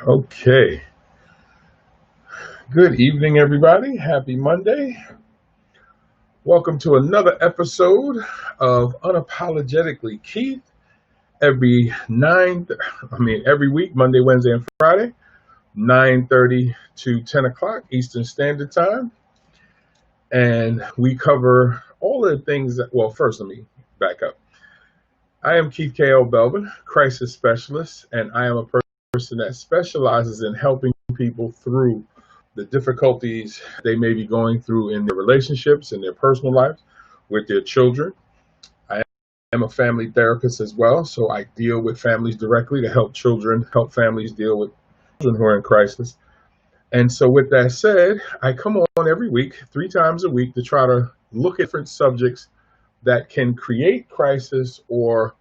Okay. Good evening, everybody. Happy Monday. Welcome to another episode of Unapologetically Keith. Every week, Monday, Wednesday, and Friday, 9:30 to 10 o'clock Eastern Standard Time. And we cover all of the things first, let me back up. I am Keith K.O. Belvin, crisis specialist, and I am a person that specializes in helping people through the difficulties they may be going through in their relationships, in their personal lives, with their children. I am a family therapist as well, so I deal with families directly to help families deal with children who are in crisis. And so with that said, I come on every week, 3 times a week, to try to look at different subjects that can create crisis or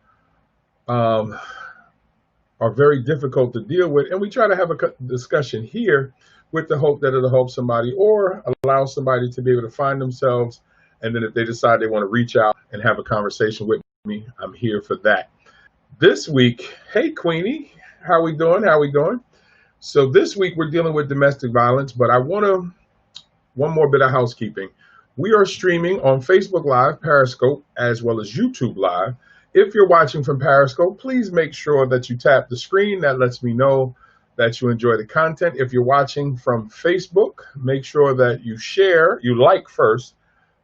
are very difficult to deal with. And we try to have a discussion here with the hope that it'll help somebody or allow somebody to be able to find themselves. And then if they decide they want to reach out and have a conversation with me, I'm here for that. This week, hey, Queenie, how we doing? So this week we're dealing with domestic violence, but one more bit of housekeeping. We are streaming on Facebook Live, Periscope, as well as YouTube Live. If you're watching from Periscope, please make sure that you tap the screen. That lets me know that you enjoy the content. If you're watching from Facebook, make sure that you like first,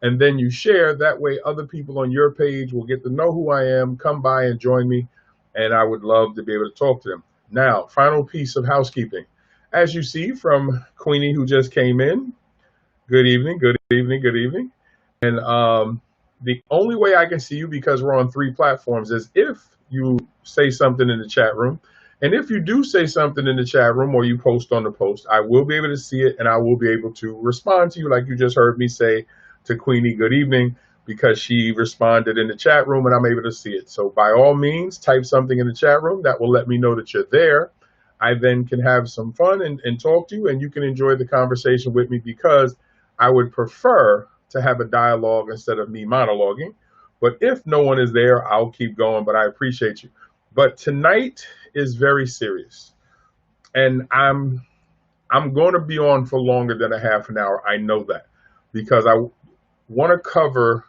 and then you share. That way other people on your page will get to know who I am, come by and join me, and I would love to be able to talk to them. Now, final piece of housekeeping. As you see from Queenie, who just came in, good evening. And the only way I can see you, because we're on 3 platforms, is if you say something in the chat room. And if you do say something in the chat room or you post on the post, I will be able to see it and I will be able to respond to you, like you just heard me say to Queenie, good evening, because she responded in the chat room and I'm able to see it. So by all means, type something in the chat room that will let me know that you're there. I then can have some fun and talk to you, and you can enjoy the conversation with me, because I would prefer to have a dialogue instead of me monologuing. But if no one is there, I'll keep going, but I appreciate you. But tonight is very serious, and I'm going to be on for longer than a half an hour. I know that, because I want to cover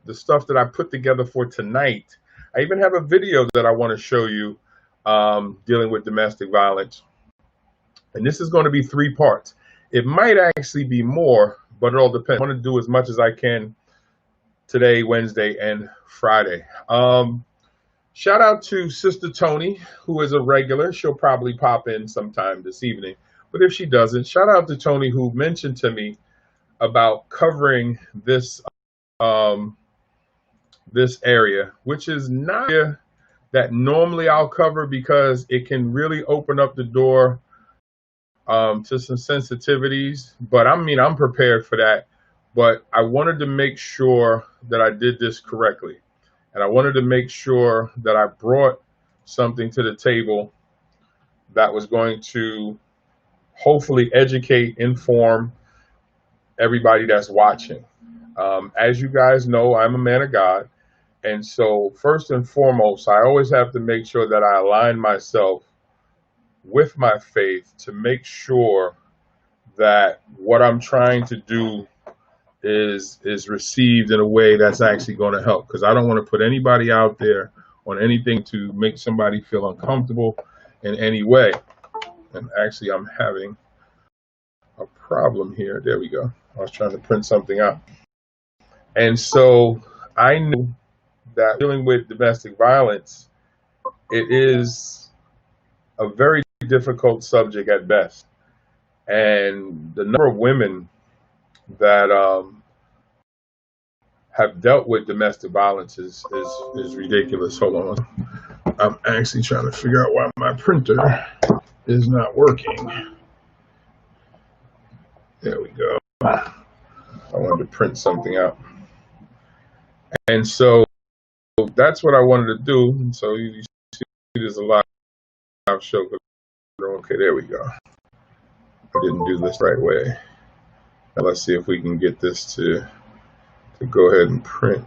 the stuff that I put together for tonight. I even have a video that I want to show you dealing with domestic violence, and this is going to be 3 parts. It might actually be more, but it all depends. I want to do as much as I can today, Wednesday, and Friday. Shout out to Sister Tony, who is a regular. She'll probably pop in sometime this evening. But if she doesn't, shout out to Tony, who mentioned to me about covering this this area, which is not an area that normally I'll cover, because it can really open up the door to some sensitivities. But I'm prepared for that. But I wanted to make sure that I did this correctly. And I wanted to make sure that I brought something to the table that was going to hopefully educate, inform everybody that's watching. As you guys know, I'm a man of God. And so first and foremost, I always have to make sure that I align myself with my faith to make sure that what I'm trying to do is received in a way that's actually going to help, because I don't want to put anybody out there on anything to make somebody feel uncomfortable in any way. And actually, I'm having a problem here. There we go. I was trying to print something out. And so I knew that dealing with domestic violence, it is a very difficult subject at best. And the number of women that have dealt with domestic violence is ridiculous. Hold on. I'm actually trying to figure out why my printer is not working. There we go. I wanted to print something out. And so that's what I wanted to do. And so you see there's a live show. Okay, there we go. I didn't do this the right way. Now let's see if we can get this to go ahead and print.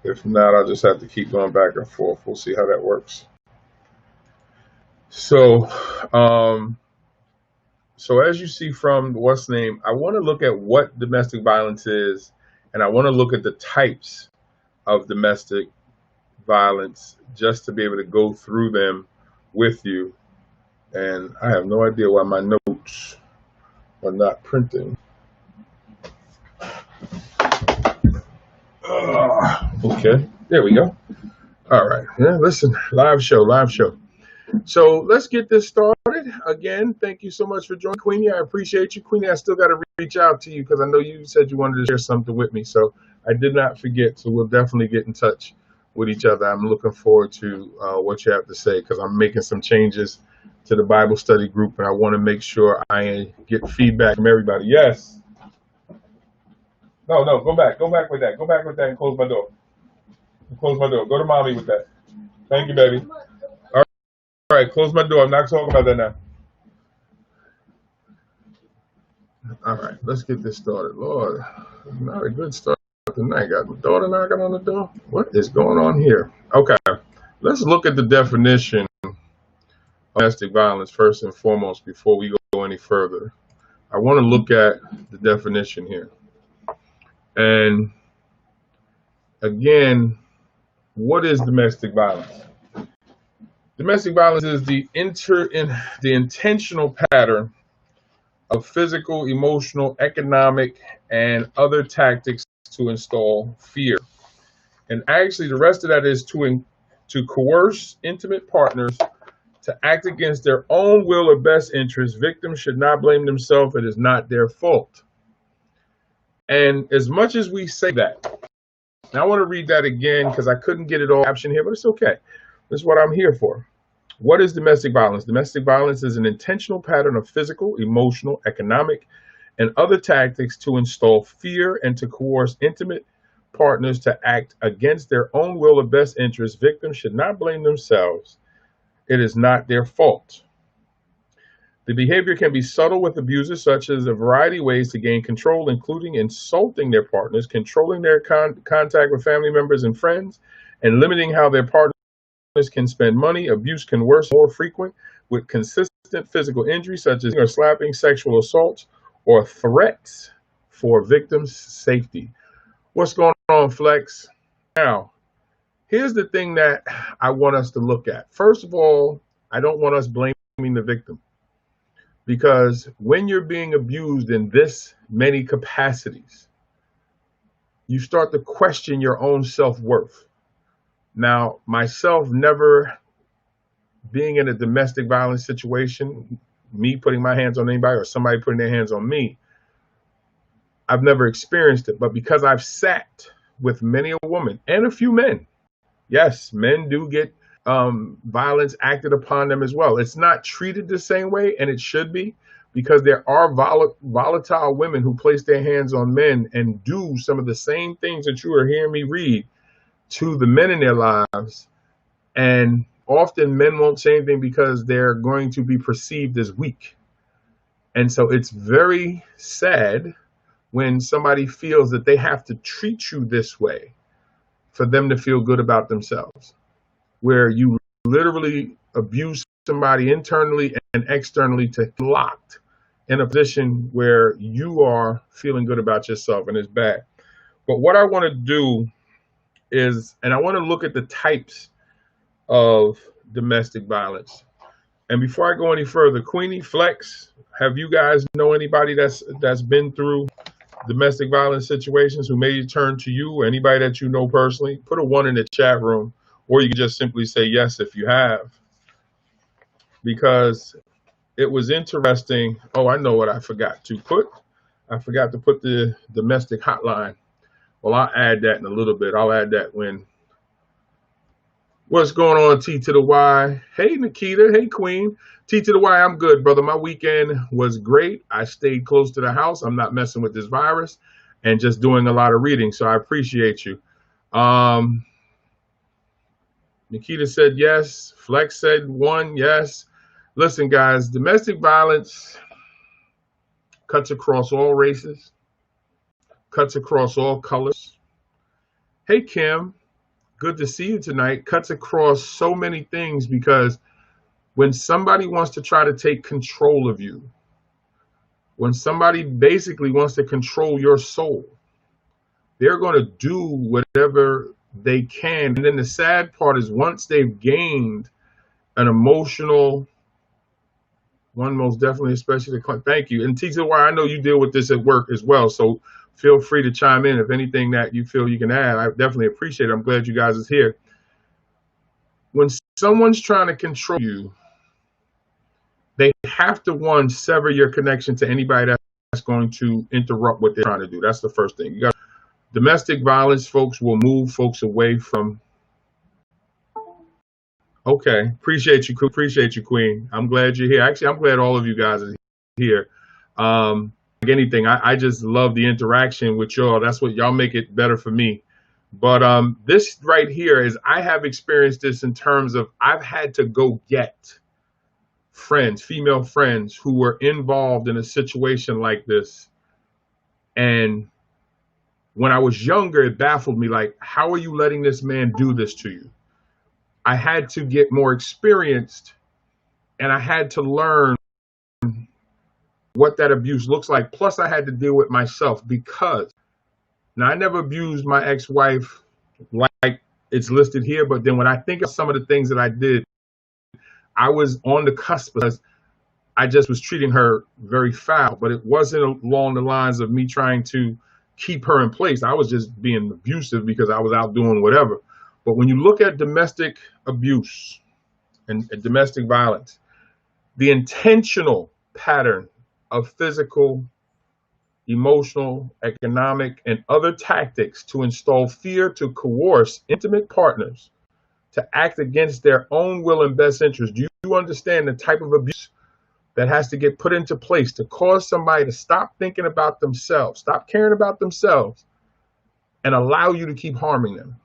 If not, I'll just have to keep going back and forth. We'll see how that works. So, so as you see from what's name, I want to look at what domestic violence is, and I want to look at the types of domestic violence just to be able to go through them with you. And I have no idea why my notes are not printing. Okay, there we go. All right. Yeah, listen, live show. So let's get this started. Again, thank you so much for joining, Queenie. I appreciate you. Queenie, I still got to reach out to you because I know you said you wanted to share something with me. So I did not forget. So we'll definitely get in touch with each other. I'm looking forward to what you have to say because I'm making some changes to the Bible study group, and I want to make sure I get feedback from everybody. Yes. No, go back with that. Go back with that and close my door. Close my door. Go to mommy with that. Thank you, baby. All right, close my door. I'm not talking about that now. All right, let's get this started. Lord, not a good start tonight. Got my daughter knocking on the door. What is going on here? Okay, let's look at the definition of domestic violence first and foremost before we go any further. I want to look at the definition here. And again, what is domestic violence? Domestic violence is the intentional pattern of physical, emotional, economic, and other tactics to install fear. And actually, the rest of that is to coerce intimate partners to act against their own will or best interest. Victims should not blame themselves. It is not their fault. And as much as we say that, now I want to read that again because I couldn't get it all captioned here, but it's okay. This is what I'm here for. What is domestic violence? Domestic violence is an intentional pattern of physical, emotional, economic, and other tactics to install fear and to coerce intimate partners to act against their own will or best interest. Victims should not blame themselves. It is not their fault. The behavior can be subtle with abusers, such as a variety of ways to gain control, including insulting their partners, controlling their contact with family members and friends, and limiting how their partners can spend money. Abuse can worsen more frequent with consistent physical injury, such as slapping, sexual assaults, or threats for victims' safety. What's going on, Flex? Now, here's the thing that I want us to look at. First of all, I don't want us blaming the victim. Because when you're being abused in this many capacities, you start to question your own self-worth. Now, myself never being in a domestic violence situation, me putting my hands on anybody or somebody putting their hands on me, I've never experienced it. But because I've sat with many a woman and a few men, yes, men do get violence acted upon them as well. It's not treated the same way, and it should be, because there are volatile women who place their hands on men and do some of the same things that you are hearing me read to the men in their lives. And often men won't say anything because they're going to be perceived as weak. And so it's very sad when somebody feels that they have to treat you this way for them to feel good about themselves, where you literally abuse somebody internally and externally to get locked in a position where you are feeling good about yourself, and it's bad. But what I want to do is, and I want to look at the types of domestic violence. And before I go any further, Queenie, Flex, have you guys know anybody that's been through domestic violence situations who may turn to you, or anybody that you know personally? Put a 1 in the chat room. Or you can just simply say yes if you have. Because it was interesting. Oh, I know what I forgot to put. I forgot to put the domestic hotline. Well, I'll add that in a little bit. I'll add that when. What's going on, T to the Y? Hey, Nikita. Hey, Queen. T to the Y, I'm good, brother. My weekend was great. I stayed close to the house. I'm not messing with this virus and just doing a lot of reading. So I appreciate you. Nikita said yes. Flex said 1, yes. Listen, guys, domestic violence cuts across all races, cuts across all colors. Hey, Kim. good to see you tonight cuts across so many things, because when somebody wants to try to take control of you, when somebody basically wants to control your soul, they're going to do whatever they can. And then the sad part is, once they've gained an emotional, one most definitely, especially the, thank you. And teacher, why I know you deal with this at work as well. So feel free to chime in if anything that you feel you can add. I definitely appreciate it. I'm glad you guys is here. When someone's trying to control you, they have to, one, sever your connection to anybody that's going to interrupt what they're trying to do. That's the first thing. You got domestic violence. Folks will move folks away from. Okay, appreciate you, Queen. I'm glad you're here. Actually, I'm glad all of you guys are here. Like anything, I just love the interaction with y'all. That's what y'all make it better for me. But this right here is, I have experienced this in terms of, I've had to go get friends, female friends, who were involved in a situation like this. And when I was younger, it baffled me, like, how are you letting this man do this to you? I had to get more experienced, and I had to learn what that abuse looks like. Plus, I had to deal with myself, because now I never abused my ex-wife like it's listed here. But then when I think of some of the things that I did, I was on the cusp, because I just was treating her very foul. But it wasn't along the lines of me trying to keep her in place. I was just being abusive because I was out doing whatever. But when you look at domestic abuse and domestic violence, the intentional pattern of physical, emotional, economic, and other tactics to install fear, to coerce intimate partners to act against their own will and best interest. Do you understand the type of abuse that has to get put into place to cause somebody to stop thinking about themselves, stop caring about themselves, and allow you to keep harming them?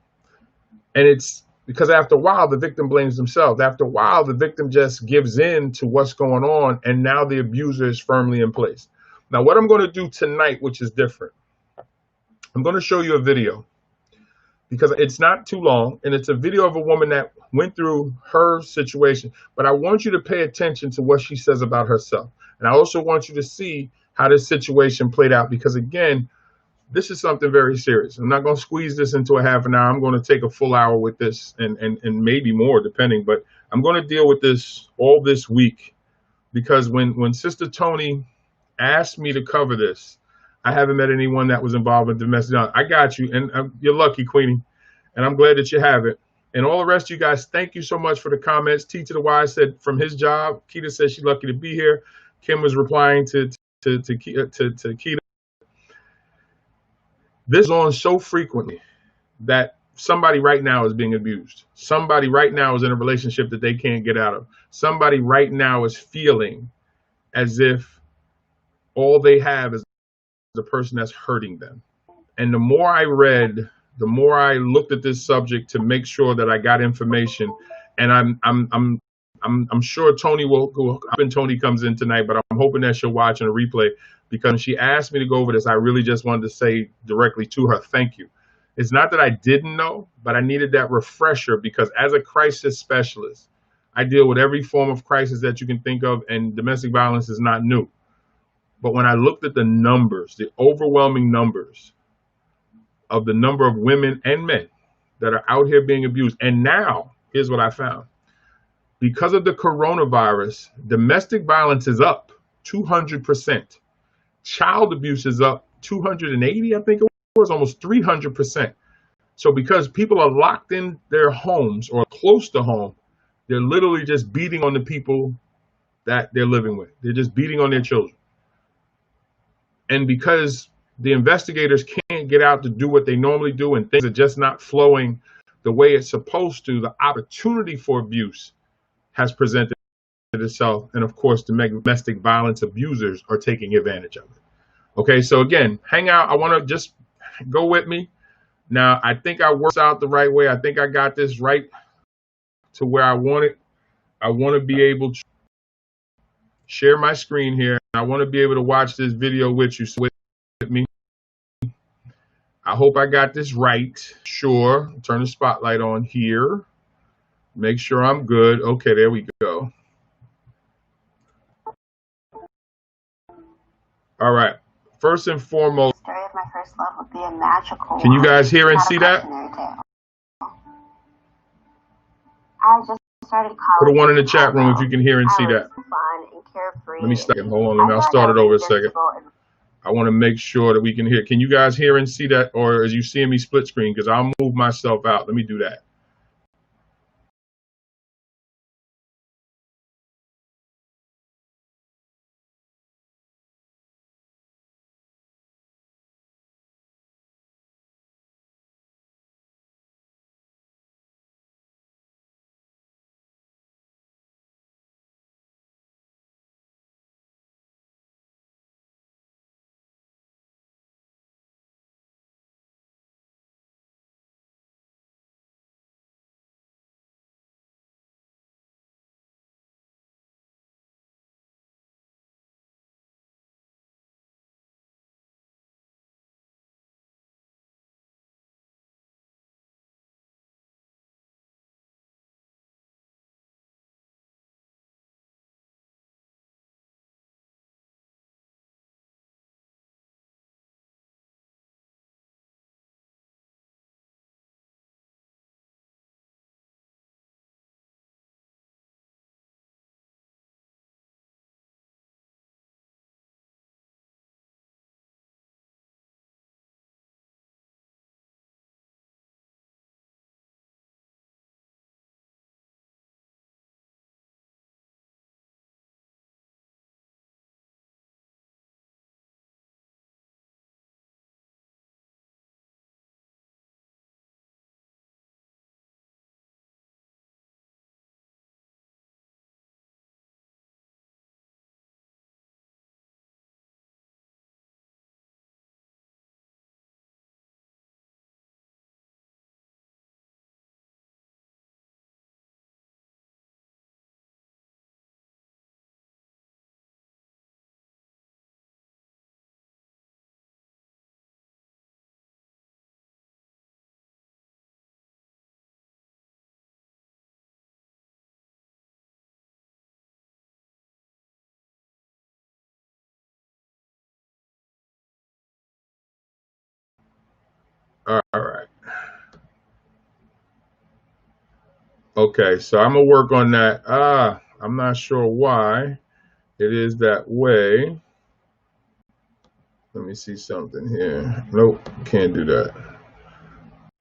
And it's because after a while, the victim blames themselves. After a while, the victim just gives in to what's going on, and now the abuser is firmly in place. Now, what I'm going to do tonight, which is different, I'm going to show you a video, because it's not too long, and it's a video of a woman that went through her situation. But I want you to pay attention to what she says about herself. And I also want you to see how this situation played out, because, again, this is something very serious. I'm not going to squeeze this into a half an hour. I'm going to take a full hour with this, and maybe more, depending. But I'm going to deal with this all this week, because when Sister Tony asked me to cover this, I haven't met anyone that was involved in domestic violence. I got you, and you're lucky, Queenie, and I'm glad that you have it. And all the rest of you guys, thank you so much for the comments. T to the Y said from his job. Keita said she's lucky to be here. Kim was replying to Keita. This is on so frequently that somebody right now is being abused. Somebody right now is in a relationship that they can't get out of. Somebody right now is feeling as if all they have is the person that's hurting them. And the more I read, the more I looked at this subject to make sure that I got information. And I'm sure Tony will go. When Tony comes in tonight, but I'm hoping that she'll watch on a replay, because when she asked me to go over this, I really just wanted to say directly to her, thank you. It's not that I didn't know, but I needed that refresher, because as a crisis specialist, I deal with every form of crisis that you can think of, and domestic violence is not new. But when I looked at the numbers, the overwhelming numbers of the number of women and men that are out here being abused, and now, here's what I found. Because of the coronavirus, domestic violence is up 200%. Child abuse is up 280, I think it was, almost 300%. So because people are locked in their homes or close to home, they're literally just beating on the people that they're living with. They're just beating on their children. And because the investigators can't get out to do what they normally do, and things are just not flowing the way it's supposed to, the opportunity for abuse has presented itself. And of course, the domestic violence abusers are taking advantage of it. Okay, so again, hang out. I want to just go with me. Now, I think I worked out the right way. I think I got this right to where I want it. I want to be able to share my screen here. I want to be able to watch this video with you. So with me, I hope I got this right. Sure. Turn the spotlight on here. Make sure I'm good. Okay, there we go. All right. First and foremost, the story of my first love would be a magical can you guys hear and see that? I just started college. Put a 1 in the chat room if you can hear and see that. Fun and carefree. Let me stop. Hold on. I'll start it over a second. I want to make sure that we can hear. Can you guys hear and see that? Or are you seeing me split screen? Because I'll move myself out. Let me do that. All right. Okay, so I'm gonna work on that. I'm not sure why it is that way. Let me see something here. Nope, can't do that.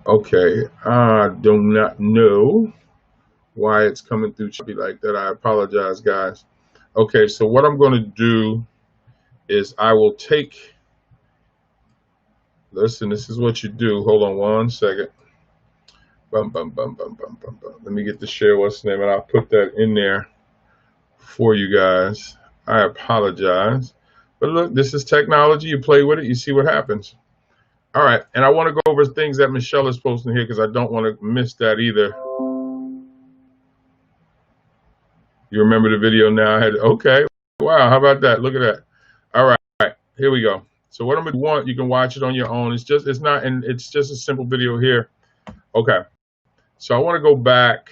Okay, I do not know why it's coming through choppy like that. I apologize, guys. Okay, so what I'm gonna do is I will take. Listen, this is what you do. Hold on 1 second. Bum, bum, bum, bum, bum, bum, bum. Let me get the share what's name, and I'll put that in there for you guys. I apologize. But look, this is technology. You play with it, you see what happens. All right, and I want to go over things that Michelle is posting here because I don't want to miss that either. You remember the video now? Okay, wow, how about that? Look at that. All right, here we go. So what I'm gonna want, you can watch it on your own. It's just a simple video here. Okay, so I want to go back.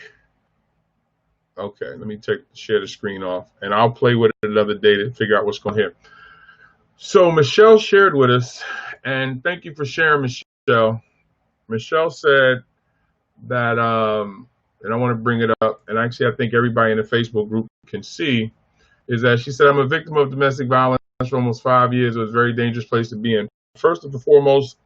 Okay, let me share the screen off, and I'll play with it another day to figure out what's going here. So Michelle shared with us, and thank you for sharing, Michelle. Michelle said that, and I want to bring it up, and actually I think everybody in the Facebook group can see, is that she said, I'm a victim of domestic violence for almost 5 years. It was a very dangerous place to be in. First and foremost,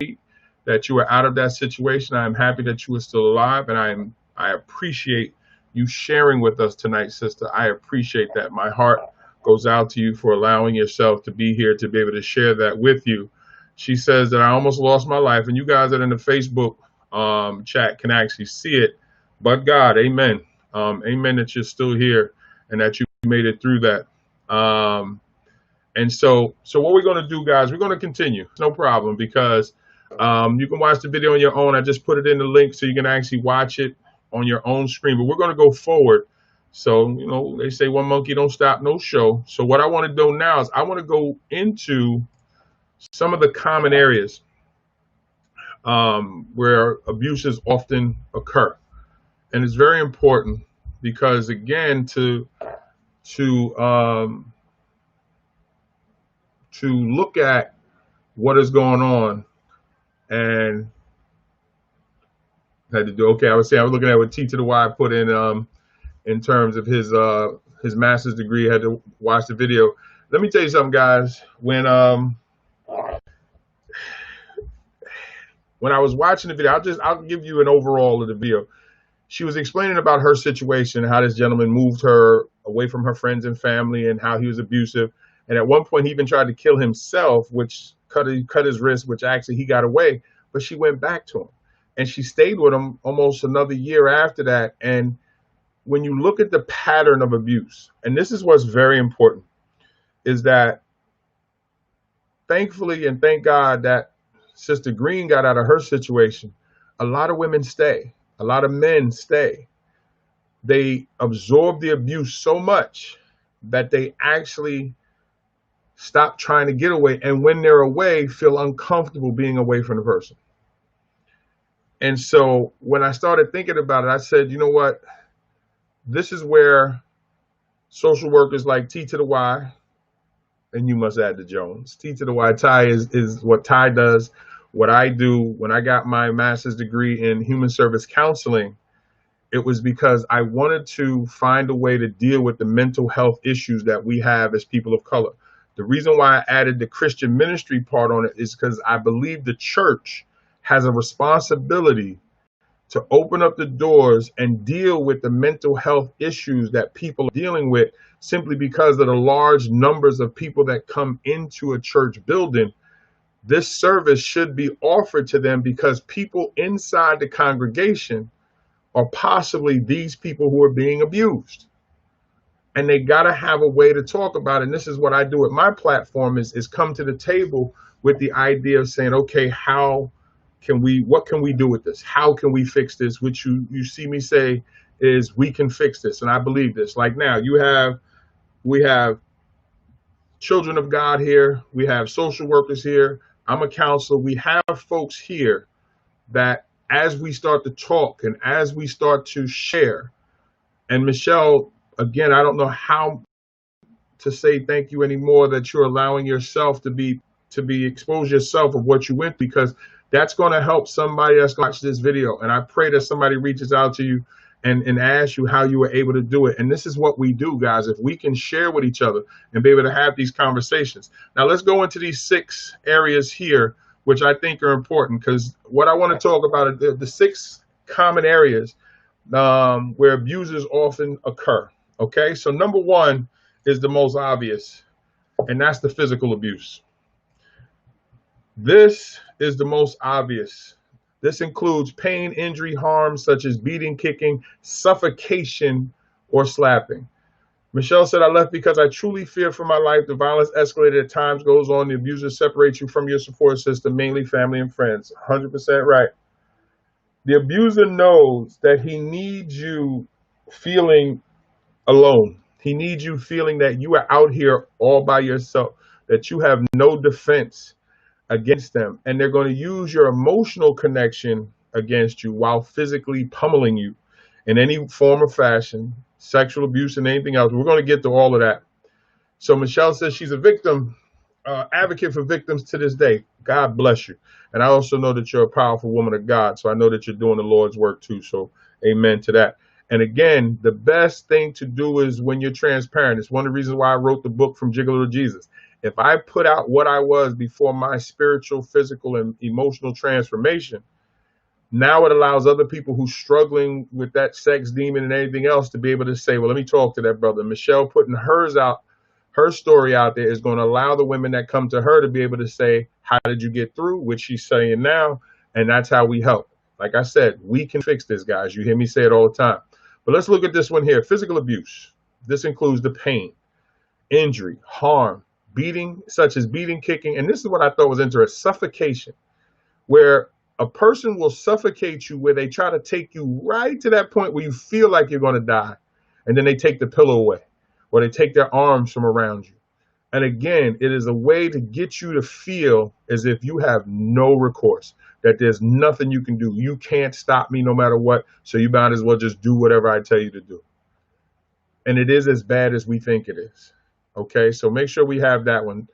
that you were out of that situation. I'm happy that you are still alive, and I appreciate you sharing with us tonight, sister. I appreciate that. My heart goes out to you for allowing yourself to be here to be able to share that with you. She says that I almost lost my life, and you guys that are in the Facebook chat can actually see it. But God, amen. Amen that you're still here and that you made it through that. And so what we're going to do, guys, we're going to continue. No problem, because you can watch the video on your own. I just put it in the link so you can actually watch it on your own screen. But we're going to go forward. So, you know, they say one monkey don't stop no show. So what I want to do now is I want to go into some of the common areas where abuses often occur. And it's very important because, again, to um, to look at what is going on and had to do. Okay, I was looking at what T to the Y put in terms of his master's degree. I had to watch the video. Let me tell you something, guys. When I was watching the video, I'll give you an overall of the video. She was explaining about her situation, how this gentleman moved her away from her friends and family, and how he was abusive. And at one point, he even tried to kill himself, which cut his wrist, which actually he got away. But she went back to him, and she stayed with him almost another year after that. And when you look at the pattern of abuse, and this is what's very important, is that thankfully and thank God that Sister Green got out of her situation, a lot of women stay. A lot of men stay. They absorb the abuse so much that they actually stop trying to get away. And when they're away, feel uncomfortable being away from the person. And so when I started thinking about it, I said, you know what? This is where social workers like T to the Y, and you must add the Jones. T to the Y, Ty is what Ty does. What I do when I got my master's degree in human service counseling, it was because I wanted to find a way to deal with the mental health issues that we have as people of color. The reason why I added the Christian ministry part on it is because I believe the church has a responsibility to open up the doors and deal with the mental health issues that people are dealing with, simply because of the large numbers of people that come into a church building. This service should be offered to them because people inside the congregation are possibly these people who are being abused. And they got to have a way to talk about it. And this is what I do at my platform is come to the table with the idea of saying, okay, what can we do with this? How can we fix this? Which you see me say is we can fix this. And I believe this. Like now we have children of God here. We have social workers here. I'm a counselor. We have folks here that as we start to talk and as we start to share, and Michelle, again, I don't know how to say thank you anymore that you're allowing yourself to be expose yourself of what you went, because that's going to help somebody that's going to watch this video. And I pray that somebody reaches out to you and asks you how you were able to do it. And this is what we do, guys. If we can share with each other and be able to have these conversations. Now let's go into these 6 areas here, which I think are important, because what I want to talk about are the 6 common areas where abuses often occur. Okay, so number 1 is the most obvious, and that's the physical abuse. This is the most obvious. This includes pain, injury, harm, such as beating, kicking, suffocation, or slapping. Michelle said, I left because I truly fear for my life. The violence escalated as time goes on. The abuser separates you from your support system, mainly family and friends. 100% right. The abuser knows that he needs you feeling alone. He needs you feeling that you are out here all by yourself, that you have no defense against them. And they're going to use your emotional connection against you while physically pummeling you in any form or fashion, sexual abuse and anything else. We're going to get to all of that. So Michelle says she's a victim, advocate for victims to this day. God bless you. And I also know that you're a powerful woman of God. So I know that you're doing the Lord's work too. So amen to that. And again, the best thing to do is when you're transparent. It's one of the reasons why I wrote the book From Gigolo to Jesus. If I put out what I was before my spiritual, physical, and emotional transformation, now it allows other people who's struggling with that sex demon and anything else to be able to say, well, let me talk to that brother. Michelle putting her story out there is going to allow the women that come to her to be able to say, how did you get through? Which she's saying now. And that's how we help. Like I said, we can fix this, guys. You hear me say it all the time. But let's look at this one here. Physical abuse. This includes the pain, injury, harm, beating, such as beating, kicking. And this is what I thought was interesting. Suffocation, where a person will suffocate you, where they try to take you right to that point where you feel like you're going to die. And then they take the pillow away, or they take their arms from around you. And again, it is a way to get you to feel as if you have no recourse. that there's nothing you can do. You can't stop me no matter what. So you might as well just do whatever I tell you to do. And it is as bad as we think it is. Okay, so make sure we have that one.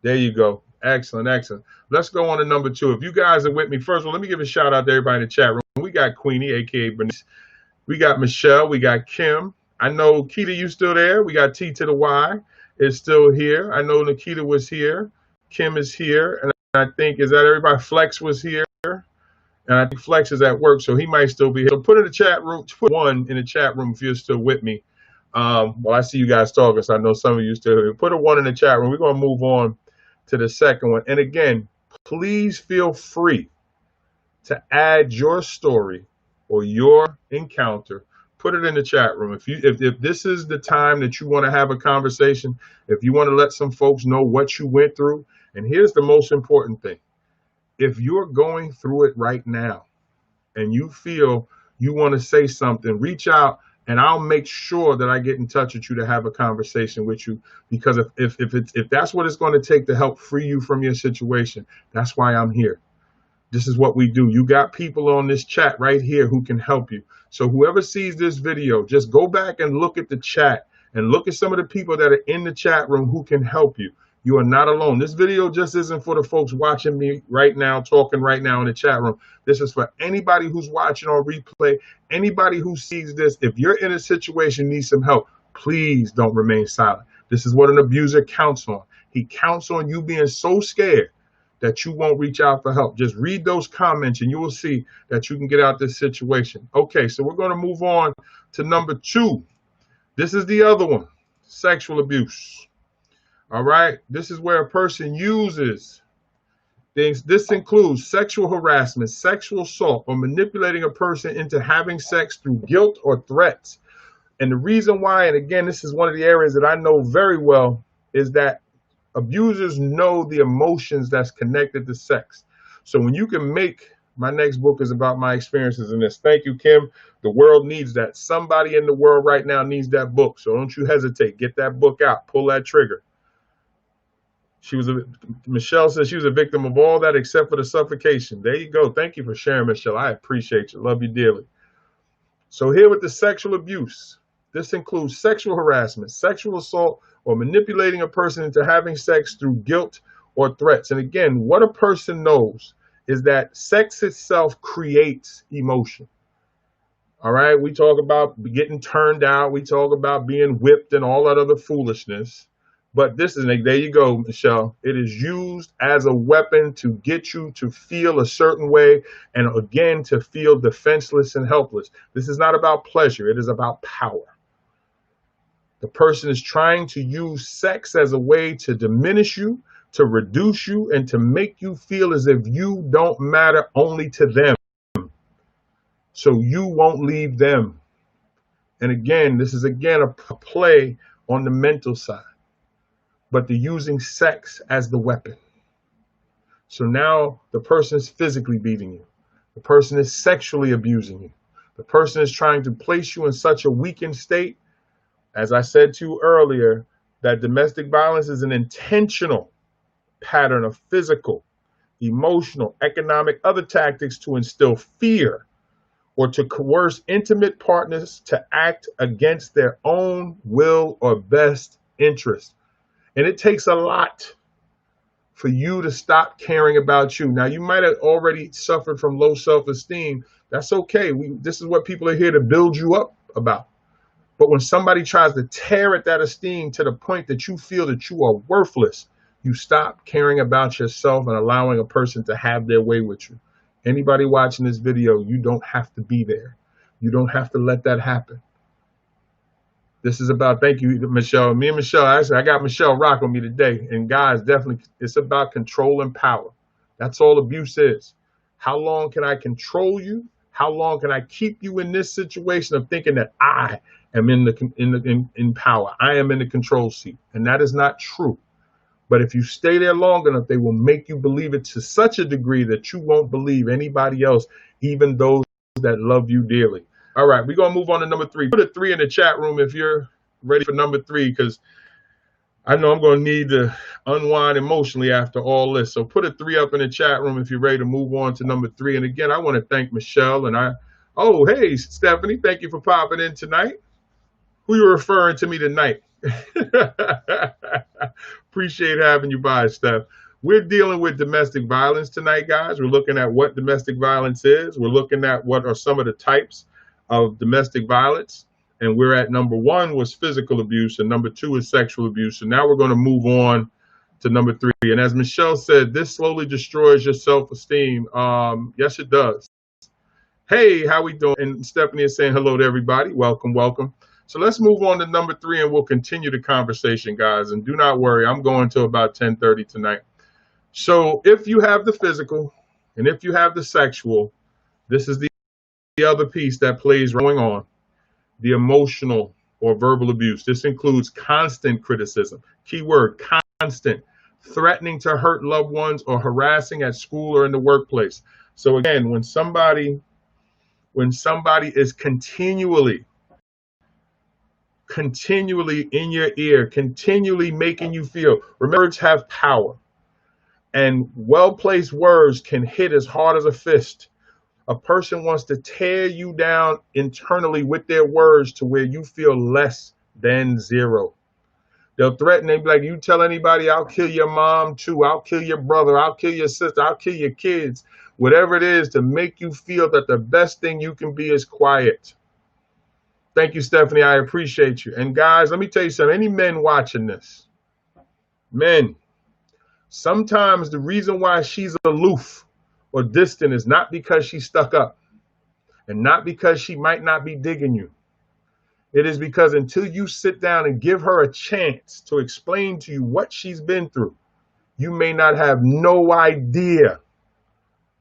There you go. Excellent, excellent. Let's go on to number 2. If you guys are with me, first of all, let me give a shout out to everybody in the chat room. We got Queenie, aka Bernice. We got Michelle. We got Kim. I know Keita, you still there. We got T to the Y is still here. I know Nikita was here. Kim is here, and I think is that everybody. Flex was here, and I think Flex is at work, so he might still be here. So put in the chat room. Put 1 in the chat room if you're still with me. Well, I see you guys talking, so I know some of you still here. Put a 1 in the chat room. We're gonna move on to the second one. And again, please feel free to add your story or your encounter. Put it in the chat room. If this is the time that you want to have a conversation, if you want to let some folks know what you went through, and here's the most important thing. If you're going through it right now and you feel you want to say something, reach out and I'll make sure that I get in touch with you to have a conversation with you, because if that's what it's going to take to help free you from your situation, that's why I'm here. This is what we do. You got people on this chat right here who can help you. So whoever sees this video, just go back and look at the chat and look at some of the people that are in the chat room who can help you. You are not alone. This video just isn't for the folks watching me right now, talking right now in the chat room. This is for anybody who's watching on replay, anybody who sees this. If you're in a situation, need some help, please don't remain silent. This is what an abuser counts on. He counts on you being so scared that you won't reach out for help. Just read those comments and you will see that you can get out this situation. Okay, so we're going to move on to number 2. This is the other one, sexual abuse. All right, this is where a person uses things. This includes sexual harassment, sexual assault, or manipulating a person into having sex through guilt or threats. And the reason why, and again, this is one of the areas that I know very well, is that abusers know the emotions that's connected to sex. So when you can make, my next book is about my experiences in this. Thank you, Kim. The world needs that. Somebody in the world right now needs that book. So don't you hesitate. Get that book out. Pull that trigger. Michelle says she was a victim of all that except for the suffocation. There you go. Thank you for sharing, Michelle. I appreciate you. Love you dearly. So here with the sexual abuse, this includes sexual harassment, sexual assault, or manipulating a person into having sex through guilt or threats. And again, what a person knows is that sex itself creates emotion. All right, we talk about getting turned out. We talk about being whipped and all that other foolishness. But this is, there you go, Michelle. It is used as a weapon to get you to feel a certain way and again, to feel defenseless and helpless. This is not about pleasure. It is about power. The person is trying to use sex as a way to diminish you, to reduce you, and to make you feel as if you don't matter only to them. So you won't leave them. And again, this is again a play on the mental side, but they're using sex as the weapon. So now the person is physically beating you. The person is sexually abusing you. The person is trying to place you in such a weakened state. As I said to you earlier, that domestic violence is an intentional pattern of physical, emotional, economic, other tactics to instill fear or to coerce intimate partners to act against their own will or best interest. And it takes a lot for you to stop caring about you. Now, you might have already suffered from low self-esteem. That's okay. This is what people are here to build you up about. But when somebody tries to tear at that esteem to the point that you feel that you are worthless, you stop caring about yourself and allowing a person to have their way with you. Anybody watching this video, you don't have to be there. You don't have to let that happen. This is about, thank you, Michelle. Me and Michelle, actually, I got Michelle Rock on me today. And guys, definitely, it's about control and power. That's all abuse is. How long can I control you? How long can I keep you in this situation of thinking that I am in power? I am in the control seat. And that is not true. But if you stay there long enough, they will make you believe it to such a degree that you won't believe anybody else, even those that love you dearly. All right, we're going to move on to number 3. Put a 3 in the chat room if you're ready for number 3, because I know I'm going to need to unwind emotionally after all this. So put a 3 up in the chat room if you're ready to move on to number 3. And again, I want to thank Michelle oh, hey, Stephanie, thank you for popping in tonight. Who you referring to me tonight? Appreciate having you by, Steph. We're dealing with domestic violence tonight, guys. We're looking at what domestic violence is. We're looking at what are some of the types of domestic violence. And we're at number 1 was physical abuse, and number 2 is sexual abuse. And now we're going to move on to number 3. And as Michelle said, this slowly destroys your self-esteem. Yes, it does. Hey, how we doing? And Stephanie is saying hello to everybody. Welcome, welcome. So let's move on to number 3, and we'll continue the conversation, guys. And do not worry, I'm going to about 10:30 tonight. So if you have the physical and if you have the sexual, this is the other piece that plays going on. The emotional or verbal abuse. This includes constant criticism, keyword constant, threatening to hurt loved ones or harassing at school or in the workplace. So again, when somebody is continually in your ear, continually making you feel, remember, words have power, and well-placed words can hit as hard as a fist. A person wants to tear you down internally with their words to where you feel less than zero. They'll threaten, they'll be like, you tell anybody, I'll kill your mom too, I'll kill your brother, I'll kill your sister, I'll kill your kids. Whatever it is to make you feel that the best thing you can be is quiet. Thank you, Stephanie. I appreciate you. And guys, let me tell you something. Any men watching this, men, sometimes the reason why she's aloof or distant is not because she's stuck up and not because she might not be digging you. It is because until you sit down and give her a chance to explain to you what she's been through, you may not have no idea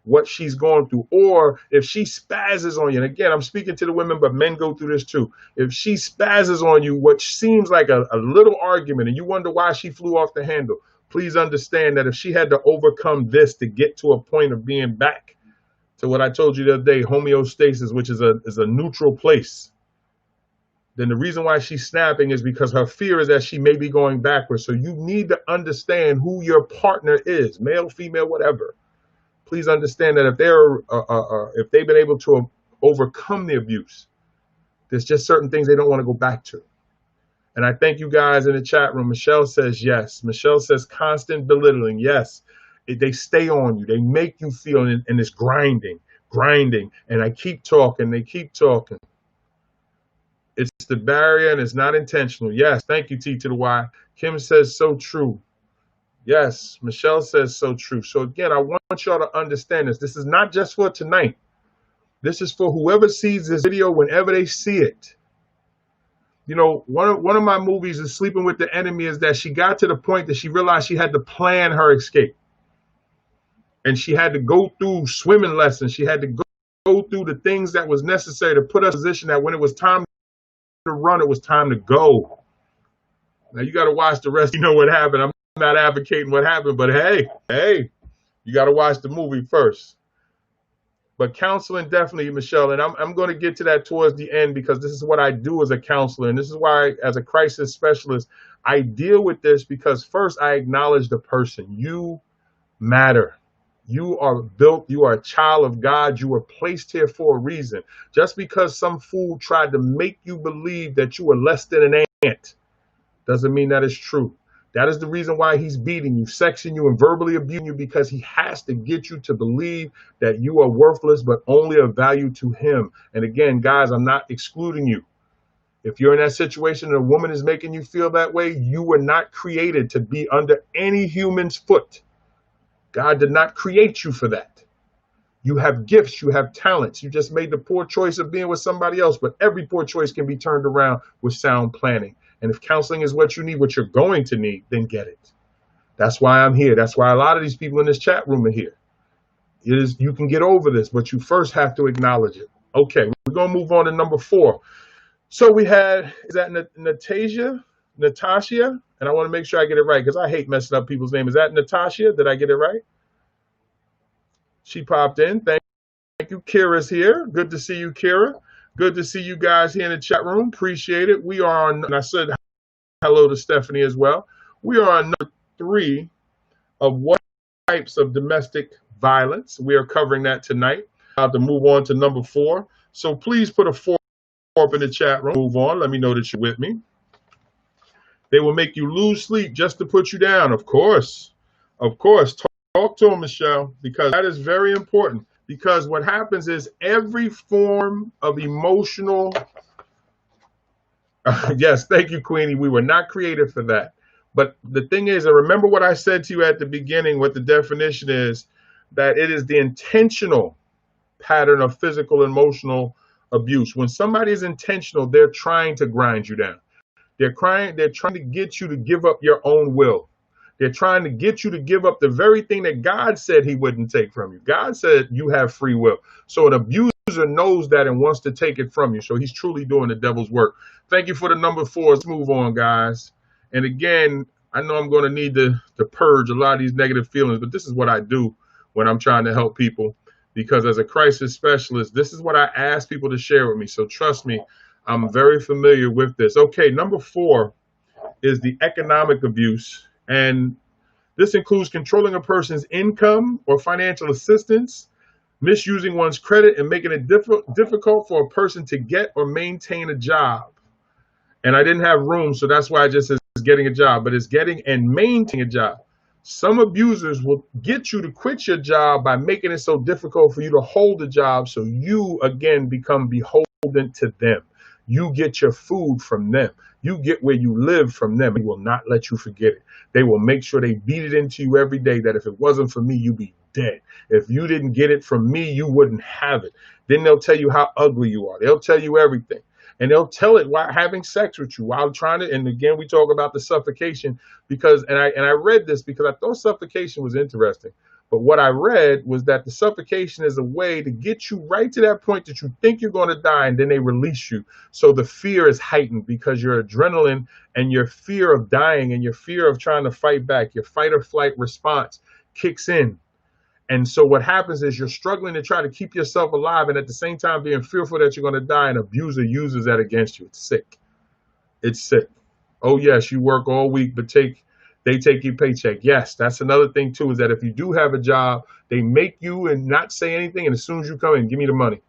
what she's going through. Or if she spazzes on you, and again, I'm speaking to the women, but men go through this too. If she spazzes on you, what seems like a little argument, and you wonder why she flew off the handle, please understand that if she had to overcome this to get to a point of being back to what I told you the other day, homeostasis, which is a neutral place, then the reason why she's snapping is because her fear is that she may be going backwards. So you need to understand who your partner is, male, female, whatever. Please understand that if they've been able to overcome the abuse, there's just certain things they don't want to go back to. And I thank you guys in the chat room. Michelle says yes. Michelle says constant belittling. Yes, they stay on you. They make you feel, and it's grinding. And I keep talking. They keep talking. It's the barrier, and it's not intentional. Yes, thank you, T to the Y. Kim says so true. Yes, Michelle says so true. So again, I want y'all to understand this. This is not just for tonight. This is for whoever sees this video whenever they see it. You know, one of my movies is Sleeping with the Enemy, is that she got to the point that she realized she had to plan her escape. And she had to go through swimming lessons. She had to go through the things that was necessary to put her in a position that when it was time to run, it was time to go. Now you got to watch the rest. You know what happened. I'm not advocating what happened, but hey, you got to watch the movie first. But counseling, definitely, Michelle, and I'm going to get to that towards the end, because this is what I do as a counselor, and this is why, as a crisis specialist, I deal with this, because first I acknowledge the person. You matter. You are built. You are a child of God. You were placed here for a reason. Just because some fool tried to make you believe that you were less than an ant doesn't mean that is true. That is the reason why he's beating you, sexing you, and verbally abusing you, because he has to get you to believe that you are worthless, but only of value to him. And again, guys, I'm not excluding you. If you're in that situation and a woman is making you feel that way, you were not created to be under any human's foot. God did not create you for that. You have gifts, you have talents. You just made the poor choice of being with somebody else, but every poor choice can be turned around with sound planning. And if counseling is what you need, what you're going to need, then get it. That's why I'm here. That's why a lot of these people in this chat room are here. You can get over this, but you first have to acknowledge it. Okay, we're going to move on to number 4. So we had, is that Natasha? And I want to make sure I get it right, because I hate messing up people's names. Is that Natasha? Did I get it right? She popped in. Thank you. Kira's here. Good to see you, Kira. Good to see you guys here in the chat room. Appreciate it. We are on, and I said hello to Stephanie as well. We are on number 3 of what types of domestic violence. We are covering that tonight. About to move on to number 4. So please put a 4 up in the chat room. Move on. Let me know that you're with me. They will make you lose sleep just to put you down. Of course. Of course. Talk to them, Michelle, because that is very important. Because what happens is every form of emotional. Yes, thank you, Queenie. We were not created for that. But the thing is, I remember what I said to you at the beginning, what the definition is, that it is the intentional pattern of physical and emotional abuse. When somebody is intentional, they're trying to grind you down. They're trying to get you to give up your own will. They're trying to get you to give up the very thing that God said he wouldn't take from you. God said you have free will. So an abuser knows that and wants to take it from you. So he's truly doing the devil's work. Thank you for the number 4. Let's move on, guys. And again, I know I'm going to need to purge a lot of these negative feelings, but this is what I do when I'm trying to help people. Because as a crisis specialist, this is what I ask people to share with me. So trust me, I'm very familiar with this. Okay, number 4 is the economic abuse. And this includes controlling a person's income or financial assistance, misusing one's credit, and making it difficult for a person to get or maintain a job. And I didn't have room, so that's why I just said getting a job, but it's getting and maintaining a job. Some abusers will get you to quit your job by making it so difficult for you to hold a job, so you again become beholden to them. You get your food from them. You get where you live from them. They will not let you forget it. They will make sure they beat it into you every day that if it wasn't for me, you'd be dead. If you didn't get it from me, you wouldn't have it. Then they'll tell you how ugly you are. They'll tell you everything. And they'll tell it while having sex with you, while trying to, and again, we talk about the suffocation because, and I read this because I thought suffocation was interesting. But what I read was that the suffocation is a way to get you right to that point that you think you're going to die, and then they release you. So the fear is heightened because your adrenaline and your fear of dying and your fear of trying to fight back, your fight or flight response kicks in. And so what happens is you're struggling to try to keep yourself alive and at the same time being fearful that you're going to die, and abuser uses that against you. It's sick. It's sick. Oh, yes, you work all week, but they take your paycheck. Yes, that's another thing, too, is that if you do have a job, they make you and not say anything. And as soon as you come in, give me the money.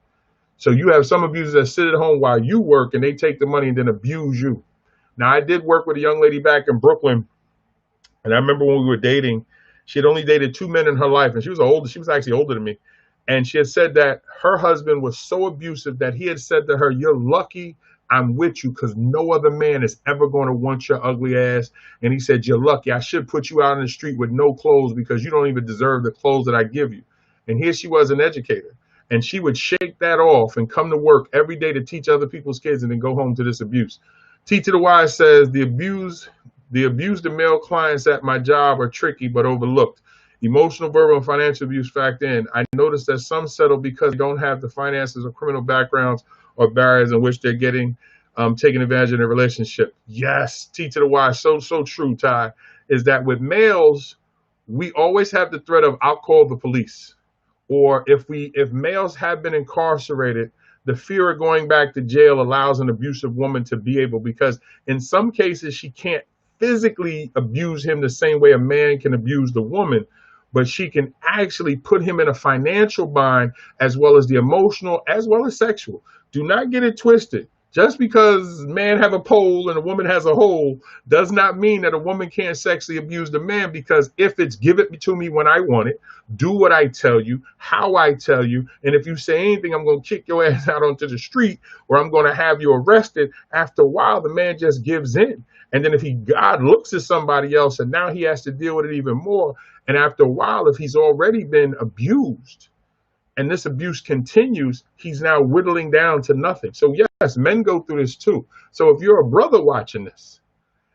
So you have some abusers that sit at home while you work and they take the money and then abuse you. Now, I did work with a young lady back in Brooklyn. And I remember when we were dating, she had only dated 2 men in her life. And she was actually older than me. And she had said that her husband was so abusive that he had said to her, "You're lucky I'm with you because no other man is ever going to want your ugly ass." And he said, "You're lucky. I should put you out in the street with no clothes because you don't even deserve the clothes that I give you." And here she was, an educator. And she would shake that off and come to work every day to teach other people's kids and then go home to this abuse. T to the Y says, the abuse the male clients at my job are tricky but overlooked. Emotional, verbal, and financial abuse factor in. I noticed that some settle because they don't have the finances or criminal backgrounds or barriers in which they're getting taken advantage of their relationship. Yes, T to the Y, so true, Ty, is that with males, we always have the threat of I'll call the police. Or if males have been incarcerated, the fear of going back to jail allows an abusive woman to be able, because in some cases she can't physically abuse him the same way a man can abuse the woman, but she can actually put him in a financial bind as well as the emotional, as well as sexual. Do not get it twisted. Just because man have a pole and a woman has a hole does not mean that a woman can't sexually abuse the man, because if it's give it to me when I want it, do what I tell you, how I tell you, and if you say anything, I'm going to kick your ass out onto the street or I'm going to have you arrested. After a while, the man just gives in. And then if God looks at somebody else and now he has to deal with it even more. And after a while, if he's already been abused and this abuse continues, he's now whittling down to nothing. So yes, men go through this too. So if you're a brother watching this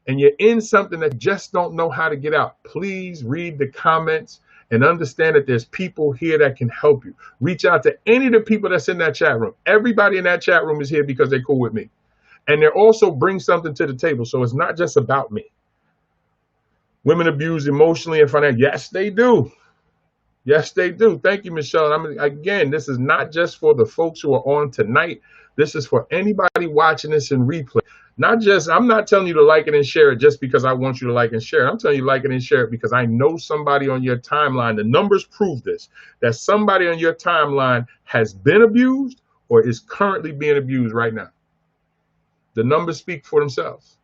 and you're in something that just don't know how to get out, please read the comments and understand that there's people here that can help you. Reach out to any of the people that's in that chat room. Everybody in that chat room is here because they're cool with me. And they also bring something to the table. So it's not just about me. Women abused emotionally and financially. Yes, they do. Yes, they do. Thank you, Michelle. Again, this is not just for the folks who are on tonight. This is for anybody watching this in replay. Not just, I'm not telling you to like it and share it just because I want you to like and share it. I'm telling you to like it and share it because I know somebody on your timeline, the numbers prove this, that somebody on your timeline has been abused or is currently being abused right now. The numbers speak for themselves.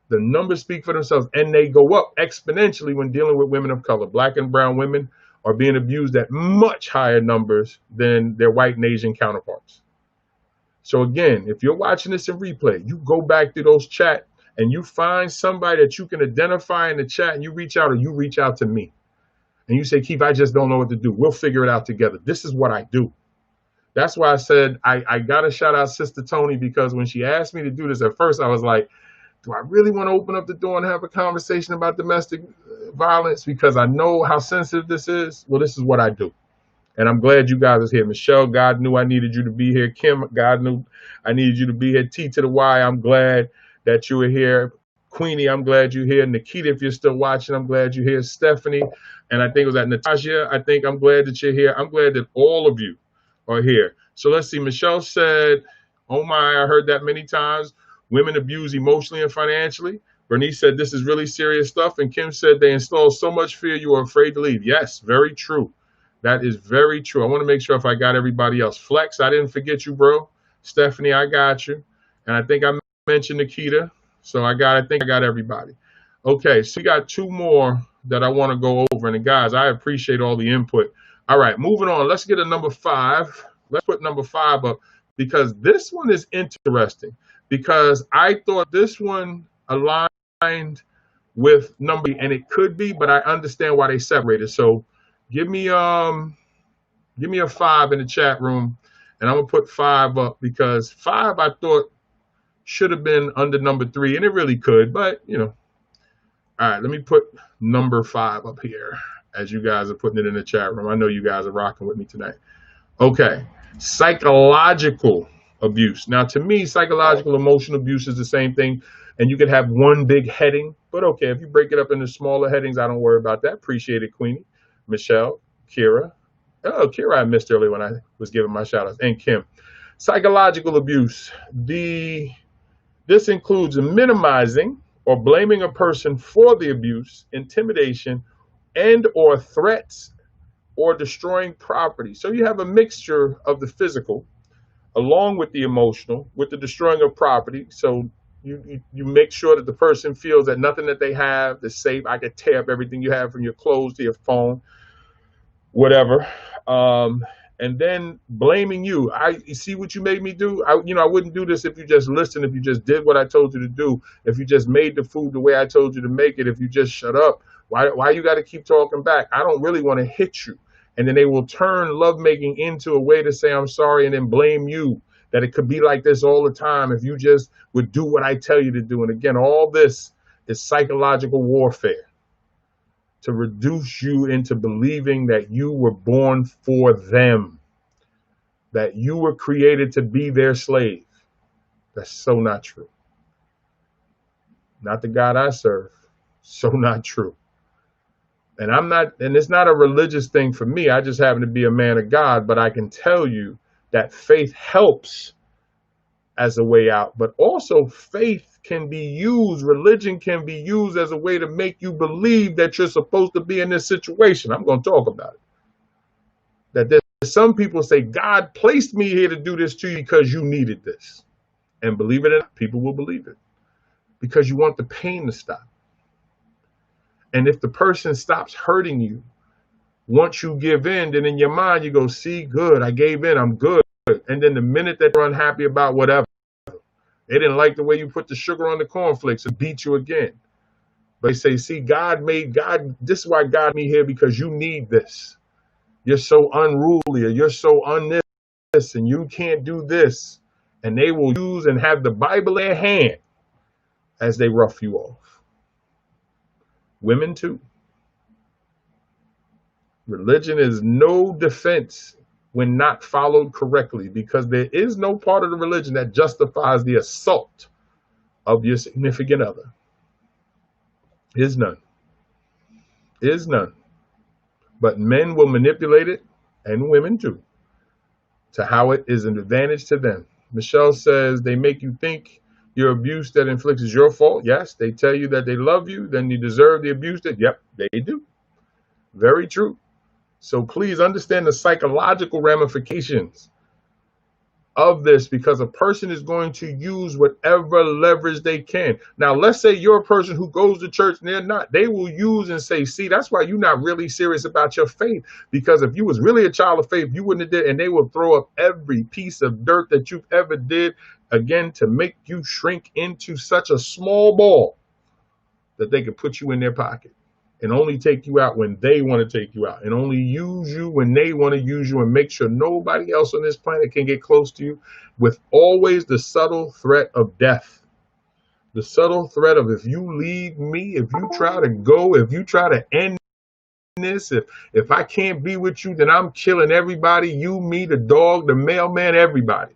The numbers speak for themselves, and they go up exponentially when dealing with women of color. Black and brown women are being abused at much higher numbers than their white and Asian counterparts. So again, if you're watching this in replay, you go back to those chat and you find somebody that you can identify in the chat and you reach out, or you reach out to me and you say, Keith, I just don't know what to do. We'll figure it out together. This is what I do. That's why I said I got to shout out Sister Tony, because when she asked me to do this at first, I was like, do I really want to open up the door and have a conversation about domestic violence? Because I know how sensitive this is. Well, this is what I do. And I'm glad you guys are here. Michelle, God knew I needed you to be here. Kim, God knew I needed you to be here. T to the Y, I'm glad that you were here. Queenie, I'm glad you're here. Nikita, if you're still watching, I'm glad you're here. Stephanie, and I think it was that Natasha, I'm glad that you're here. I'm glad that all of you are here. So let's see. Michelle said, oh my, I heard that many times. Women abuse emotionally and financially. Bernice said, this is really serious stuff. And Kim said, they install so much fear you are afraid to leave. Yes, very true. That is very true. I want to make sure if I got everybody else. Flex, I didn't forget you, bro. Stephanie, I got you. And I think I mentioned Nikita. So I think I got everybody. Okay, so we got two more that I want to go over. And guys, I appreciate all the input. All right, moving on. Let's get a number 5. Let's put number 5 up, because this one is interesting, because I thought this one aligned with number, and it could be, but I understand why they separated. So give me a 5 in the chat room, and I'm gonna put 5 up, because 5 I thought should have been under number 3, and it really could, but you know. All right, let me put number 5 up here as you guys are putting it in the chat room. I know you guys are rocking with me tonight. Okay, psychological abuse. Now, to me, psychological emotional abuse is the same thing, and you could have one big heading, but okay, if you break it up into smaller headings, I don't worry about that. Appreciate it, Queenie, Michelle, Kira. Oh, Kira I missed earlier when I was giving my shout outs, and Kim. Psychological abuse. This includes minimizing or blaming a person for the abuse, intimidation, and or threats, or destroying property. So you have a mixture of the physical along with the emotional, with the destroying of property. So you make sure that the person feels that nothing that they have is safe. I could tear up everything you have, from your clothes to your phone, whatever. And then blaming you. You see what you made me do? I wouldn't do this if you just listened, if you just did what I told you to do, if you just made the food the way I told you to make it, if you just shut up. Why you got to keep talking back? I don't really want to hit you. And then they will turn lovemaking into a way to say, I'm sorry, and then blame you, that it could be like this all the time if you just would do what I tell you to do. And again, all this is psychological warfare to reduce you into believing that you were born for them, that you were created to be their slave. That's so not true. Not the God I serve. So not true. And it's not a religious thing for me. I just happen to be a man of God, but I can tell you that faith helps as a way out, but also faith can be used, religion can be used as a way to make you believe that you're supposed to be in this situation. I'm going to talk about it. That there's some people say, God placed me here to do this to you because you needed this. And believe it or not, people will believe it because you want the pain to stop. And if the person stops hurting you, once you give in, then in your mind, you go, see, good, I gave in, I'm good. And then the minute that they're unhappy about whatever, they didn't like the way you put the sugar on the cornflakes, and beat you again. But they say, see, this is why God made me here, because you need this. You're so unruly, or you're so this, and you can't do this. And they will use and have the Bible in hand as they rough you off. Women too. Religion is no defense when not followed correctly, because there is no part of the religion that justifies the assault of your significant other. Is none. Is none. But men will manipulate it, and women too, to how it is an advantage to them. Michelle says they make you think Your abuse that inflicts is your fault. Yes. They tell you that they love you, then you deserve the abuse. Yep, they do. Very true. So please understand the psychological ramifications of this, because a person is going to use whatever leverage they can. Now, let's say you're a person who goes to church and they're not. They will use and say, see, that's why you're not really serious about your faith. Because if you was really a child of faith, you wouldn't have did. And they will throw up every piece of dirt that you've ever did, again, to make you shrink into such a small ball that they could put you in their pocket and only take you out when they want to take you out, and only use you when they want to use you, and make sure nobody else on this planet can get close to you, with always the subtle threat of death. The subtle threat of, if you leave me, if you try to go, if you try to end this, if I can't be with you, then I'm killing everybody, you, me, the dog, the mailman, everybody.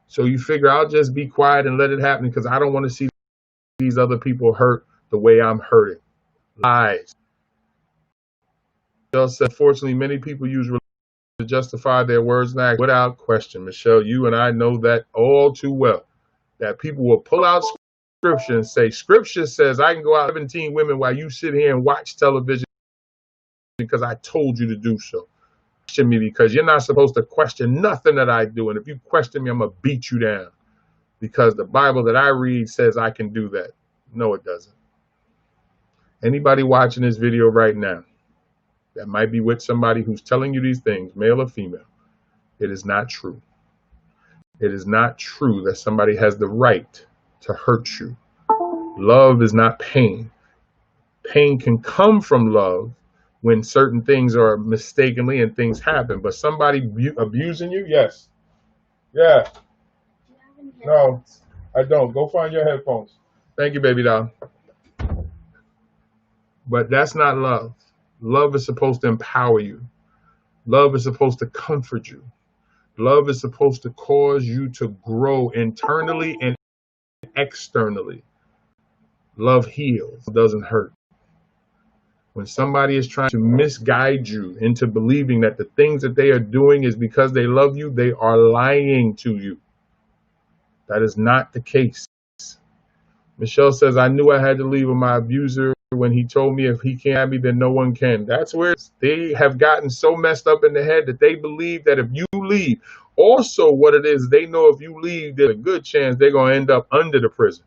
So you figure I'll just be quiet and let it happen because I don't want to see these other people hurt the way I'm hurting. Lies. Michelle said, unfortunately, many people use religion to justify their words and acts without question. Michelle, you and I know that all too well. That people will pull out scripture and say, scripture says I can go out 17 women while you sit here and watch television because I told you to do so. Question me because you're not supposed to question nothing that I do. And if you question me, I'm going to beat you down because the Bible that I read says I can do that. No, it doesn't. Anybody watching this video right now that might be with somebody who's telling you these things, male or female, it is not true. It is not true that somebody has the right to hurt you. Love is not pain. Pain can come from love when certain things are mistakenly and things happen, but somebody abusing you, yes. Yeah. No, I don't. Go find your headphones. Thank you, baby doll. But that's not love. Love is supposed to empower you. Love is supposed to comfort you. Love is supposed to cause you to grow internally and externally. Love heals, doesn't hurt. When somebody is trying to misguide you into believing that the things that they are doing is because they love you, they are lying to you. That is not the case. Michelle says, I knew I had to leave with my abuser when he told me if he can't have me, then no one can. That's where they have gotten so messed up in the head that they believe that if you leave, also what it is, they know if you leave, there's a good chance they're going to end up under the prison.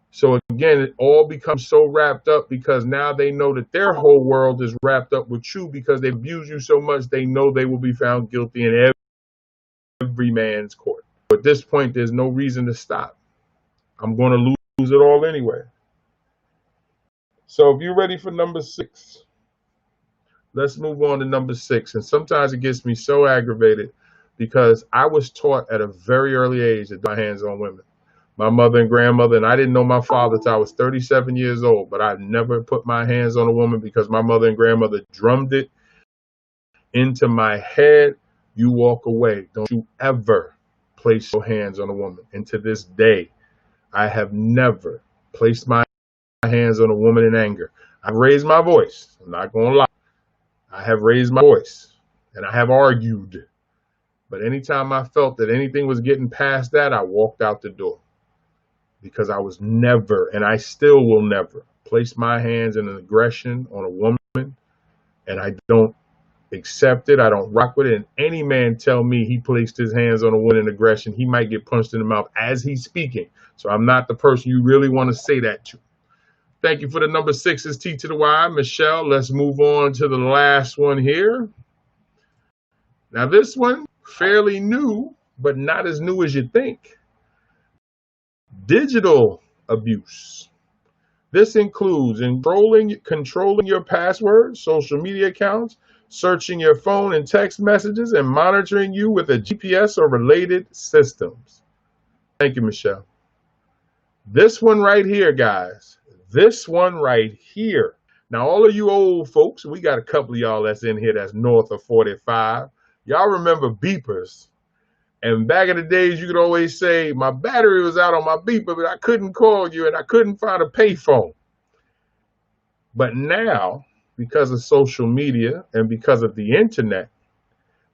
So again, it all becomes so wrapped up because now they know that their whole world is wrapped up with you because they abuse you so much, they know they will be found guilty in every man's court. At this point, there's no reason to stop. I'm going to lose it all anyway. So if you're ready for number 6, let's move on to number 6. And sometimes it gets me so aggravated because I was taught at a very early age to put my hands on women. My mother and grandmother, and I didn't know my father until I was 37 years old, but I never put my hands on a woman because my mother and grandmother drummed it into my head. You walk away. Don't you ever place your hands on a woman. And to this day, I have never placed my hands on a woman in anger. I've raised my voice. I'm not going to lie. I have raised my voice and I have argued. But anytime I felt that anything was getting past that, I walked out the door because I was never, and I still will never, place my hands in an aggression on a woman, and I don't accept it. I don't rock with it. And any man tell me he placed his hands on a woman in aggression, he might get punched in the mouth as he's speaking. So I'm not the person you really want to say that to. Thank you for the number 6 is T to the Y. Michelle, let's move on to the last one here. Now this one, fairly new, but not as new as you think. Digital abuse. This includes controlling your passwords, social media accounts, searching your phone and text messages, and monitoring you with a GPS or related systems. Thank you, Michelle. This one right here, guys. This one right here. Now, all of you old folks, we got a couple of y'all that's in here that's north of 45. Y'all remember beepers. And back in the days, you could always say, my battery was out on my beeper, but I couldn't call you and I couldn't find a payphone. But now, because of social media and because of the internet,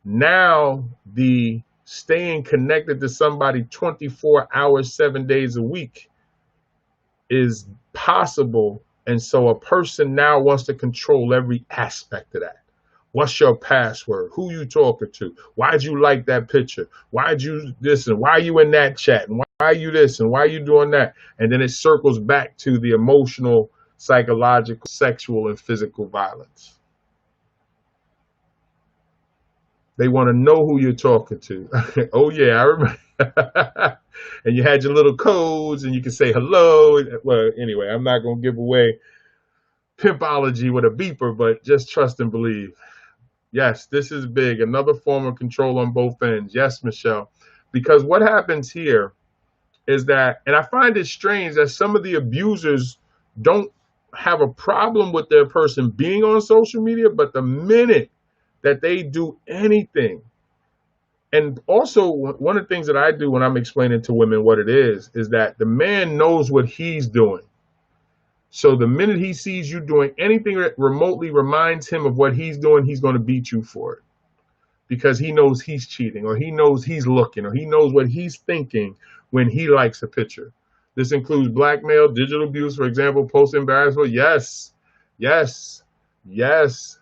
now the staying connected to somebody 24 hours, 7 days a week is possible. And so a person now wants to control every aspect of that. What's your password? Who you talking to? Why'd you like that picture? Why'd you this, and why are you in that chat? And why are you this, and why are you doing that? And then it circles back to the emotional, psychological, sexual, and physical violence. They want to know who you're talking to. Oh yeah, I remember. And you had your little codes, and you can say hello. Well, anyway, I'm not going to give away pimpology with a beeper, but just trust and believe. Yes, this is big. Another form of control on both ends. Yes, Michelle. Because what happens here is that, and I find it strange that some of the abusers don't have a problem with their person being on social media, but the minute that they do anything, and also one of the things that I do when I'm explaining to women what it is that the man knows what he's doing. So the minute he sees you doing anything that remotely reminds him of what he's doing, he's going to beat you for it, because he knows he's cheating, or he knows he's looking, or he knows what he's thinking when he likes a picture. This includes blackmail, digital abuse, for example, post-embarrassment. Yes, yes, yes.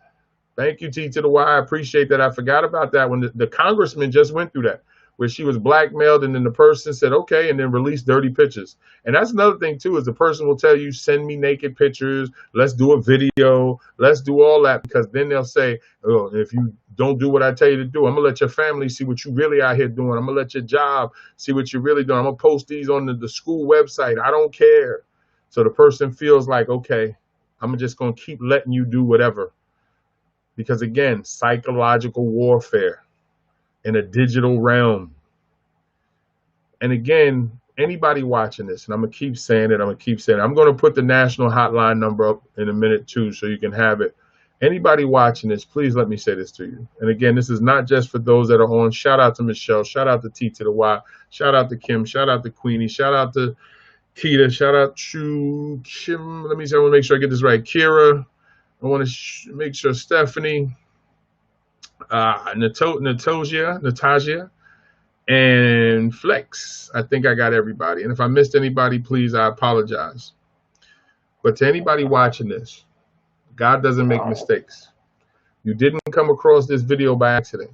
Thank you, T to the Y. I appreciate that. I forgot about that when the congressman just went through that, where she was blackmailed, and then the person said, okay, and then released dirty pictures. And that's another thing, too, is the person will tell you, send me naked pictures. Let's do a video. Let's do all that, because then they'll say, oh, if you don't do what I tell you to do, I'm going to let your family see what you really out here doing. I'm going to let your job see what you're really doing. I'm going to post these on the school website. I don't care. So the person feels like, okay, I'm just going to keep letting you do whatever. Because again, psychological warfare in a digital realm. And again, anybody watching this, and I'm going to keep saying it, I'm going to put the national hotline number up in a minute too, so you can have it. Anybody watching this, please let me say this to you. And again, this is not just for those that are on. Shout out to Michelle. Shout out to T to the Y. Shout out to Kim. Shout out to Queenie. Shout out to Keita. Shout out to Kim. Let me see. I want to make sure I get this right. Kira. I want to make sure Stephanie, Natasha, and Flex. I think I got everybody. And if I missed anybody, please, I apologize. But to anybody watching this, God doesn't make mistakes. You didn't come across this video by accident.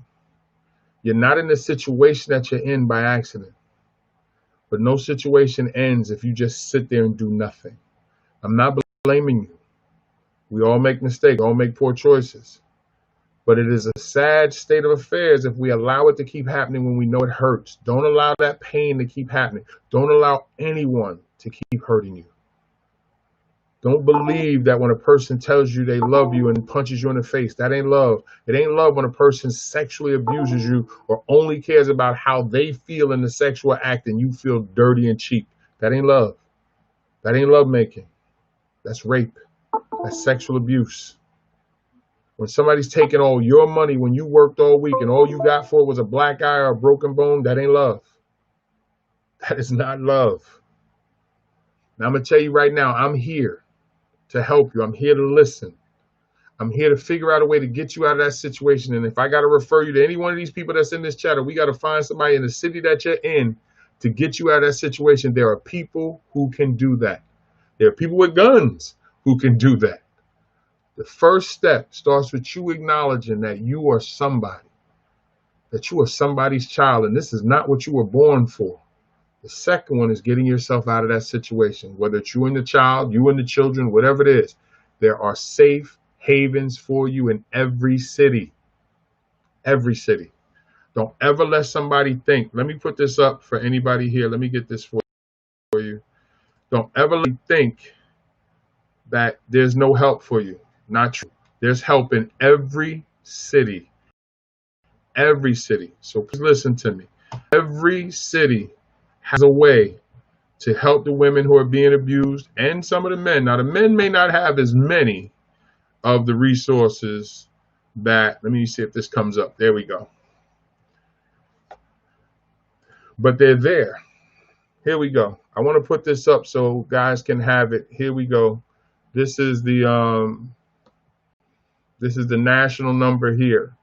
You're not in the situation that you're in by accident. But no situation ends if you just sit there and do nothing. I'm not blaming you. We all make mistakes, all make poor choices. But it is a sad state of affairs if we allow it to keep happening when we know it hurts. Don't allow that pain to keep happening. Don't allow anyone to keep hurting you. Don't believe that when a person tells you they love you and punches you in the face, that ain't love. It ain't love when a person sexually abuses you or only cares about how they feel in the sexual act and you feel dirty and cheap. That ain't love. That ain't love making. That's rape. That's sexual abuse. When somebody's taking all your money when you worked all week and all you got for it was a black eye or a broken bone, that ain't love. That is not love. Now I'm going to tell you right now, I'm here to help you. I'm here to listen. I'm here to figure out a way to get you out of that situation. And if I got to refer you to any one of these people that's in this chat, or we got to find somebody in the city that you're in to get you out of that situation, there are people who can do that. There are people with guns who can do that. The first step starts with you acknowledging that you are somebody, that you are somebody's child, and this is not what you were born for. The second one is getting yourself out of that situation, whether it's you and the child, you and the children, whatever it is. There are safe havens for you in every city. Every city. Don't ever let somebody think, let me put this up for anybody here. Let me get this for you. Don't ever think that there's no help for you. Not true. There's help in every city. Every city. So please listen to me. Every city has a way to help the women who are being abused and some of the men. Now, the men may not have as many of the resources that, let me see if this comes up. There we go. But they're there. Here we go. I want to put this up so guys can have it. Here we go. This is the national number here.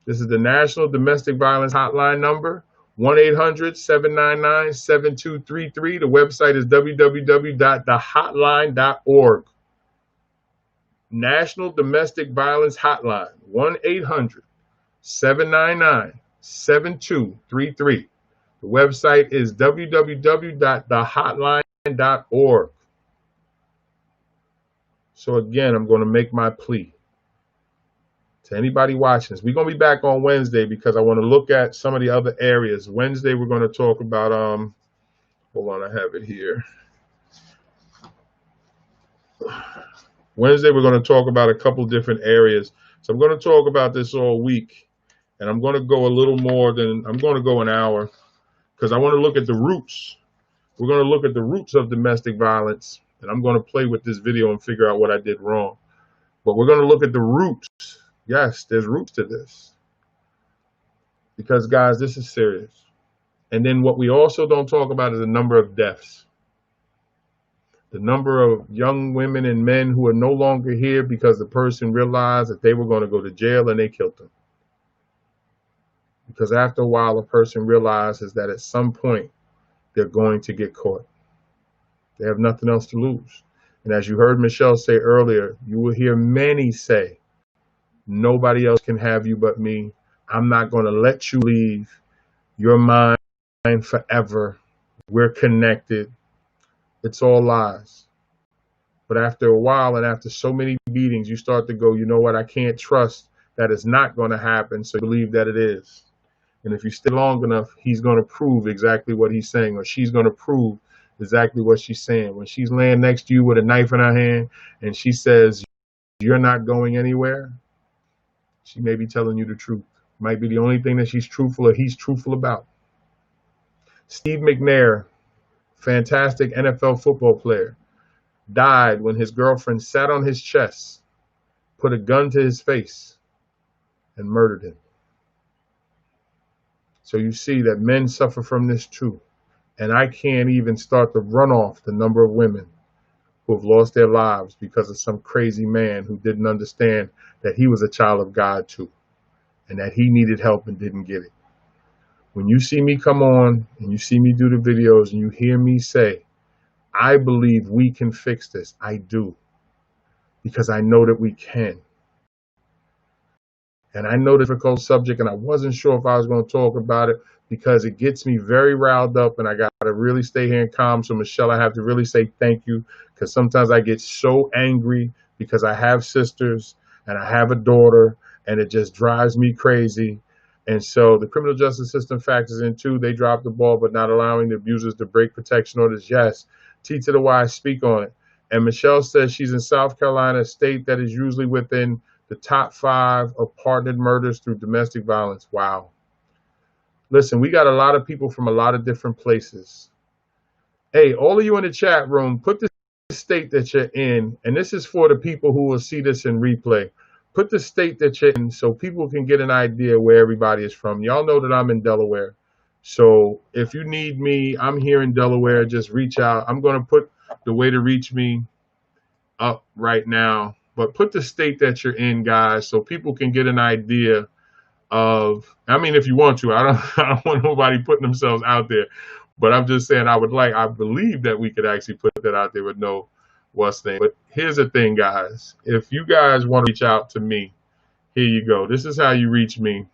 This is the National Domestic Violence Hotline number, 1-800-799-7233. The website is www.thehotline.org. National Domestic Violence Hotline, 1-800-799-7233. The website is www.thehotline.org. So again, I'm going to make my plea to anybody watching this. We're going to be back on Wednesday because I want to look at some of the other areas. Wednesday, we're going to talk about, hold on, I have it here. Wednesday, we're going to talk about a couple different areas. So I'm going to talk about this all week, and I'm going to go a little more than, I'm going to go an hour because I want to look at the roots. We're going to look at the roots of domestic violence, and I'm going to play with this video and figure out what I did wrong. But we're going to look at the roots. Yes, there's roots to this. Because, guys, this is serious. And then what we also don't talk about is the number of deaths. The number of young women and men who are no longer here because the person realized that they were going to go to jail and they killed them. Because after a while, a person realizes that at some point, they're going to get caught. They have nothing else to lose. And as you heard Michelle say earlier, you will hear many say, nobody else can have you but me. I'm not going to let you leave. You're mine forever. We're connected. It's all lies. But after a while and after so many beatings, you start to go, you know what? I can't trust that it's not going to happen. So you believe that it is. And if you stay long enough, he's going to prove exactly what he's saying, or she's going to prove exactly what she's saying. When she's laying next to you with a knife in her hand and she says, you're not going anywhere, she may be telling you the truth. Might be the only thing that she's truthful or he's truthful about. Steve McNair, fantastic NFL football player, died when his girlfriend sat on his chest, put a gun to his face, and murdered him. So you see that men suffer from this too. And I can't even start to run off the number of women who have lost their lives because of some crazy man who didn't understand that he was a child of God too, and that he needed help and didn't get it. When you see me come on and you see me do the videos and you hear me say, I believe we can fix this, I do, because I know that we can. And I know the difficult subject, and I wasn't sure if I was going to talk about it because it gets me very riled up, and I got to really stay here and calm. So, Michelle, I have to really say thank you, because sometimes I get so angry because I have sisters and I have a daughter, and it just drives me crazy. And so the criminal justice system factors in too. They dropped the ball, but not allowing the abusers to break protection orders. Yes, T to the Y, speak on it. And Michelle says she's in South Carolina, a state that is usually within the top 5 of partnered murders through domestic violence. Wow. Listen, we got a lot of people from a lot of different places. Hey, all of you in the chat room, put the state that you're in, and this is for the people who will see this in replay. Put the state that you're in so people can get an idea where everybody is from. Y'all know that I'm in Delaware. So if you need me, I'm here in Delaware. Just reach out. I'm going to put the way to reach me up right now. But put the state that you're in, guys, so people can get an idea of, I mean, if you want to, I don't want nobody putting themselves out there, but I'm just saying I believe that we could actually put that out there with no what's name. But here's the thing, guys. If you guys want to reach out to me, here you go. This is how you reach me.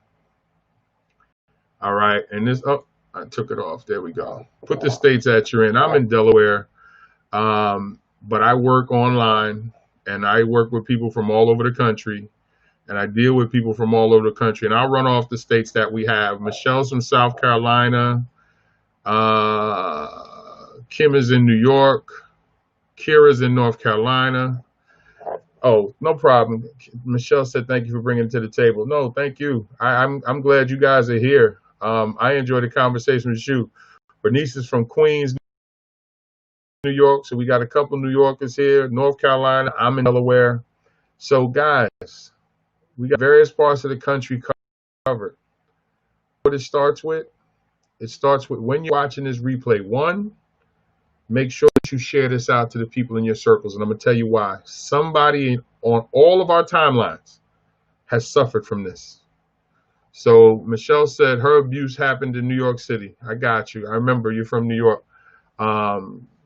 All right. And this, oh, I took it off. There we go. Put the states that you're in. I'm in Delaware, but I work online. And I work with people from all over the country, and I deal with people from all over the country. And I'll run off the states that we have. Michelle's from South Carolina. Kim is in New York. Kira's in North Carolina. Oh, no problem. Michelle said, thank you for bringing it to the table. No, thank you. I'm glad you guys are here. I enjoyed the conversation with you. Bernice is from Queens, New York, so we got a couple New Yorkers here. North Carolina, I'm in Delaware. So guys, we got various parts of the country covered. What it starts with when you're watching this replay, 1, make sure that you share this out to the people in your circles, and I'm gonna tell you why. Somebody on all of our timelines has suffered from this. So Michelle said her abuse happened in New York City. I got you. I remember you're from New York,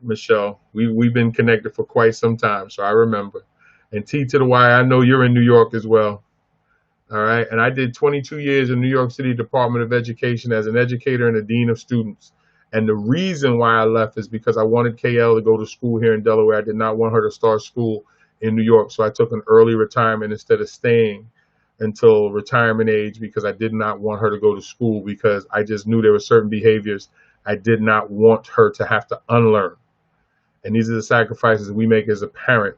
Michelle. We've been connected for quite some time, so I remember. And T to the Y, I know you're in New York as well. All right. And I did 22 years in New York City Department of Education as an educator and a dean of students. And the reason why I left is because I wanted KL to go to school here in Delaware. I did not want her to start school in New York. So I took an early retirement instead of staying until retirement age, because I did not want her to go to school, because I just knew there were certain behaviors I did not want her to have to unlearn. And these are the sacrifices we make as a parent.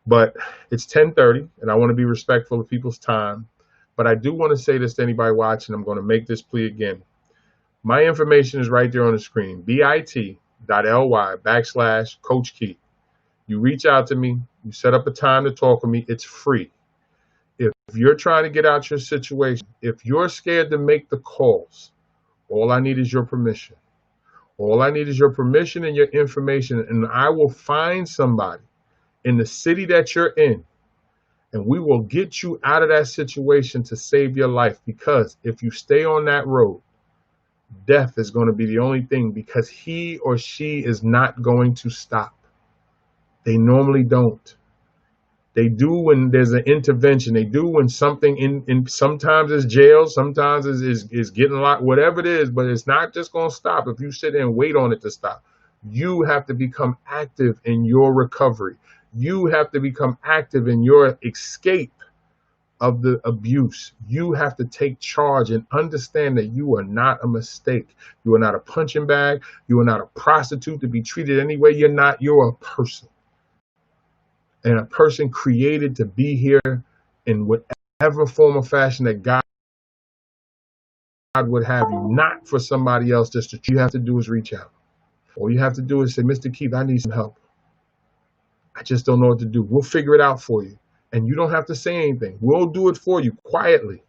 But it's 10:30 and I want to be respectful of people's time. But I do want to say this to anybody watching. I'm going to make this plea again. My information is right there on the screen, bit.ly/Coach Keith. You reach out to me, you set up a time to talk with me. It's free. If you're trying to get out your situation, if you're scared to make the calls, all I need is your permission. All I need is your permission and your information, and I will find somebody in the city that you're in, and we will get you out of that situation to save your life. Because if you stay on that road, death is going to be the only thing, because he or she is not going to stop. They normally don't. They do when there's an intervention. They do when something in sometimes it's jail, sometimes is getting locked, whatever it is, but it's not just going to stop if you sit there and wait on it to stop. You have to become active in your recovery. You have to become active in your escape of the abuse. You have to take charge and understand that you are not a mistake. You are not a punching bag. You are not a prostitute to be treated any way. You're not. You're a person. And a person created to be here in whatever form or fashion that God would have you, not for somebody else. Just what you have to do is reach out. All you have to do is say, Mr. Keith, I need some help. I just don't know what to do. We'll figure it out for you. And you don't have to say anything. We'll do it for you quietly.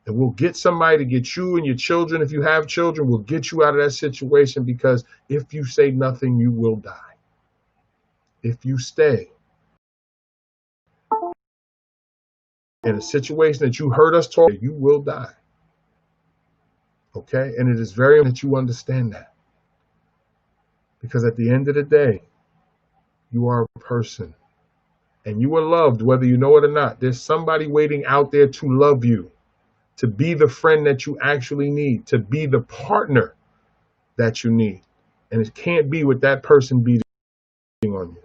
And we'll get somebody to get you and your children. If you have children, we'll get you out of that situation, because if you say nothing, you will die. If you stay in a situation that you heard us talk, you will die. Okay? And it is very important that you understand that. Because at the end of the day, you are a person. And you are loved, whether you know it or not. There's somebody waiting out there to love you, to be the friend that you actually need, to be the partner that you need. And it can't be with that person beating on you.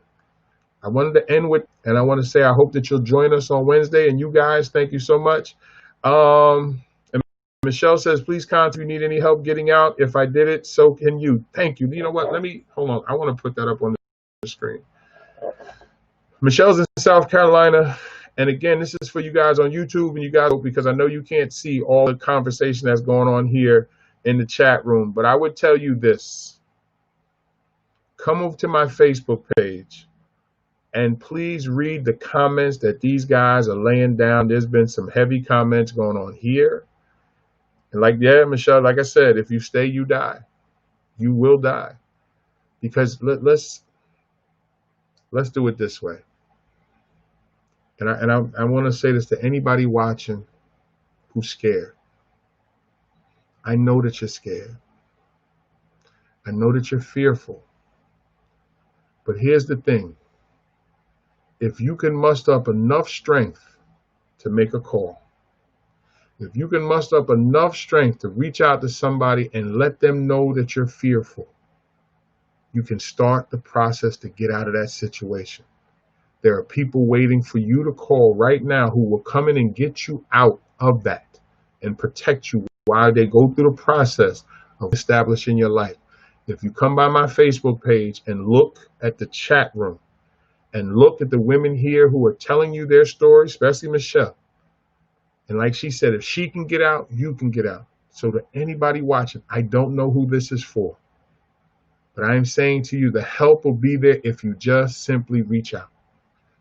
I wanted to end with, and I want to say, I hope that you'll join us on Wednesday. And you guys, thank you so much. And Michelle says, please contact if you need any help getting out. If I did it, so can you. Thank you. You know what? Hold on. I want to put that up on the screen. Michelle's in South Carolina. And again, this is for you guys on YouTube, and you guys, because I know you can't see all the conversation that's going on here in the chat room. But I would tell you this. Come over to my Facebook page and please read the comments that these guys are laying down. There's been some heavy comments going on here. And yeah, Michelle, like I said, if you stay, you die. You will die. Because let's do it this way. And I want to say this to anybody watching who's scared. I know that you're scared. I know that you're fearful. But here's the thing. If you can muster up enough strength to make a call, if you can muster up enough strength to reach out to somebody and let them know that you're fearful, you can start the process to get out of that situation. There are people waiting for you to call right now who will come in and get you out of that and protect you while they go through the process of establishing your life. If you come by my Facebook page and look at the chat room and look at the women here who are telling you their story, especially Michelle, and like she said, if she can get out, you can get out. So to anybody watching, I don't know who this is for, but I am saying to you, the help will be there if you just simply reach out.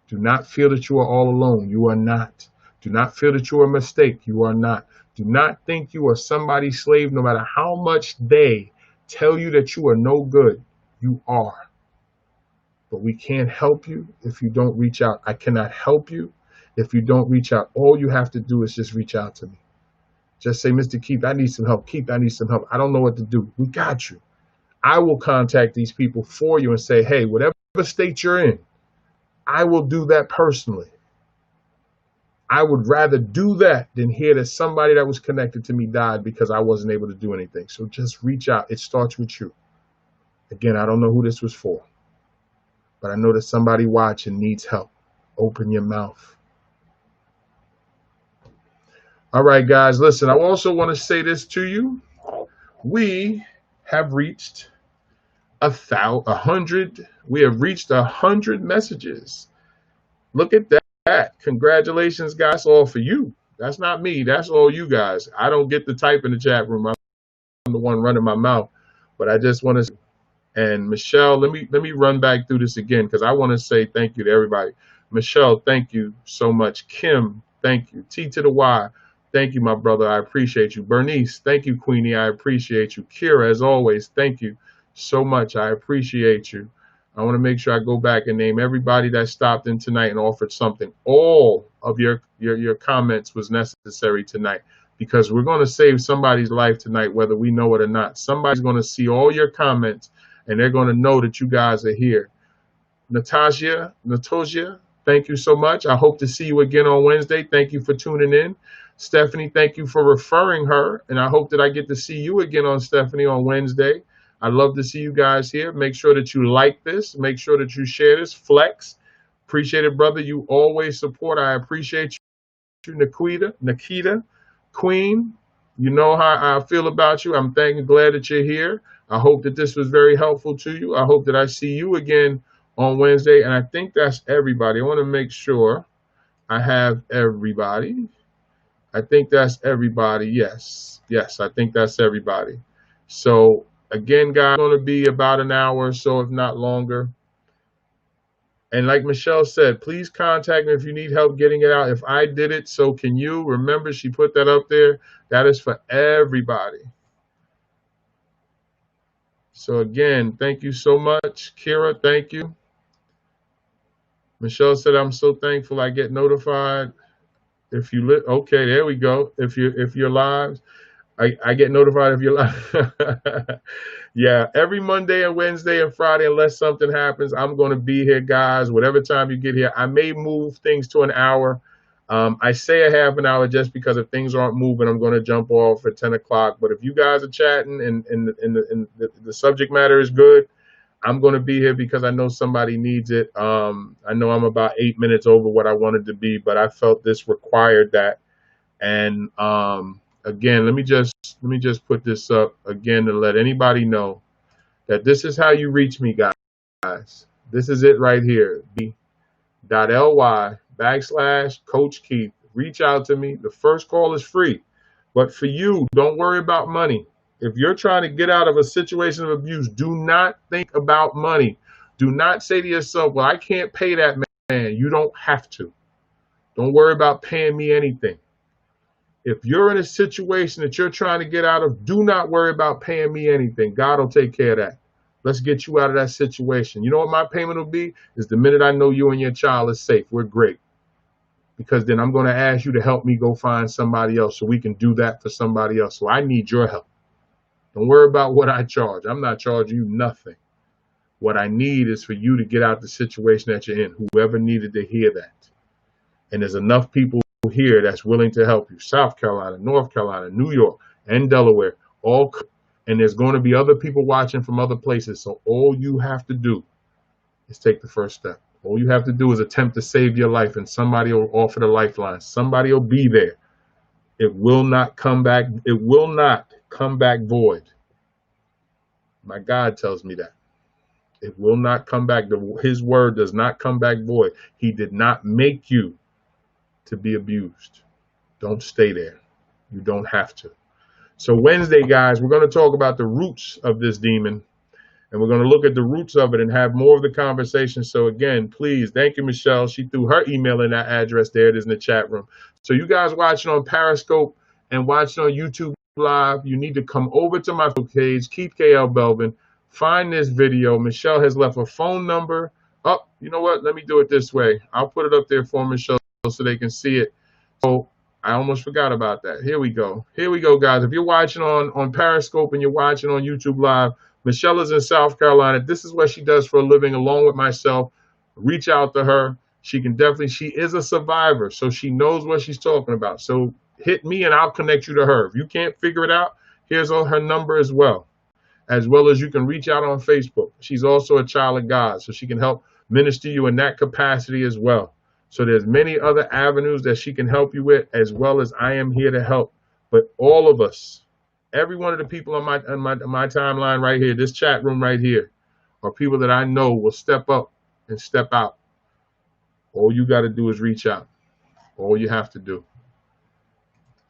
Do not feel that you are all alone. You are not. Do not feel that you are a mistake. You are not. Do not think you are somebody's slave, no matter how much they tell you that you are no good. You are. But we can't help you if you don't reach out. I cannot help you if you don't reach out. All you have to do is just reach out to me. Just say, Mr. Keith, I need some help. Keith, I need some help. I don't know what to do. We got you. I will contact these people for you and say, hey, whatever state you're in, I will do that personally. I would rather do that than hear that somebody that was connected to me died because I wasn't able to do anything. So just reach out. It starts with you. Again, I don't know who this was for, but I know that somebody watching needs help. Open your mouth. All right, guys, listen, I also want to say this to you. We have reached 100. We have reached 100 messages. Look at that. Congratulations, guys. All for you. That's not me. That's all you guys. I don't get to type in the chat room. I'm the one running my mouth, but I just want to. And Michelle, let me run back through this again because I want to say thank you to everybody. Michelle, thank you so much. Kim, thank you. T to the Y, thank you, my brother. I appreciate you. Bernice, thank you, Queenie. I appreciate you. Kira, as always, thank you so much. I appreciate you. I want to make sure I go back and name everybody that stopped in tonight and offered something. All of your comments was necessary tonight because we're going to save somebody's life tonight, whether we know it or not. Somebody's going to see all your comments and they're going to know that you guys are here. Natasha, thank you so much. I hope to see you again on Wednesday. Thank you for tuning in. Stephanie, thank you for referring her. And I hope that I get to see you again on Stephanie on Wednesday. I'd love to see you guys here. Make sure that you like this. Make sure that you share this. Flex. Appreciate it, brother. You always support. I appreciate you. Nikita, Queen. You know how I feel about you. I'm glad that you're here. I hope that this was very helpful to you. I hope that I see you again on Wednesday. And I think that's everybody. I want to make sure I have everybody. I think that's everybody. Yes. Yes, I think that's everybody. So again, guys, it's going to be about an hour or so, if not longer. And like Michelle said, please contact me if you need help getting it out. If I did it, so can you. Remember, she put that up there. That is for everybody. So again, thank you so much. Kira, thank you. Michelle said, I'm so thankful I get notified. If you okay, there we go. If you're live, I get notified if you're live. Yeah, every Monday and Wednesday and Friday, unless something happens, I'm going to be here, guys. Whatever time you get here, I may move things to an hour. I say a half an hour just because if things aren't moving, I'm going to jump off at 10 o'clock. But if you guys are chatting and the subject matter is good, I'm going to be here because I know somebody needs it. I know I'm about 8 minutes over what I wanted to be, but I felt this required that. And again, let me just put this up again to let anybody know that this is how you reach me, guys. This is it right here. b.ly/Coach Keith. Reach out to me. The first call is free. But for you, don't worry about money. If you're trying to get out of a situation of abuse, do not think about money. Do not say to yourself, well, I can't pay that man. You don't have to. Don't worry about paying me anything. If you're in a situation that you're trying to get out of, do not worry about paying me anything. God will take care of that. Let's get you out of that situation. You know what my payment will be? Is the minute I know you and your child is safe. We're great. Because then I'm going to ask you to help me go find somebody else so we can do that for somebody else. So I need your help. Don't worry about what I charge. I'm not charging you nothing. What I need is for you to get out the situation that you're in, whoever needed to hear that. And there's enough people here that's willing to help you. South Carolina, North Carolina, New York, and Delaware. And there's going to be other people watching from other places. So all you have to do is take the first step. All you have to do is attempt to save your life, and somebody will offer the lifeline. Somebody will be there. It will not come back. It will not come back void. My God tells me that. It will not come back. His word does not come back void. He did not make you to be abused. Don't stay there. You don't have to. So Wednesday, guys, we're going to talk about the roots of this demon. And we're going to look at the roots of it and have more of the conversation. So again, please, thank you, Michelle. She threw her email in that address. There it is in the chat room. So you guys watching on Periscope and watching on YouTube Live, you need to come over to my page, Keith KL Belvin. Find this video. Michelle has left a phone number. Oh, you know what? Let me do it this way. I'll put it up there for Michelle so they can see it. So I almost forgot about that. Here we go. Here we go, guys. If you're watching on Periscope and you're watching on YouTube Live, Michelle is in South Carolina. This is what she does for a living, along with myself. Reach out to her. She is a survivor, so she knows what she's talking about. So hit me and I'll connect you to her. If you can't figure it out, here's her number as well as you can reach out on Facebook. She's also a child of God, so she can help minister you in that capacity as well. So there's many other avenues that she can help you with, as well as I am here to help. But all of us, every one of the people on my timeline right here, this chat room right here, are people that I know will step up and step out. All you got to do is reach out. All you have to do.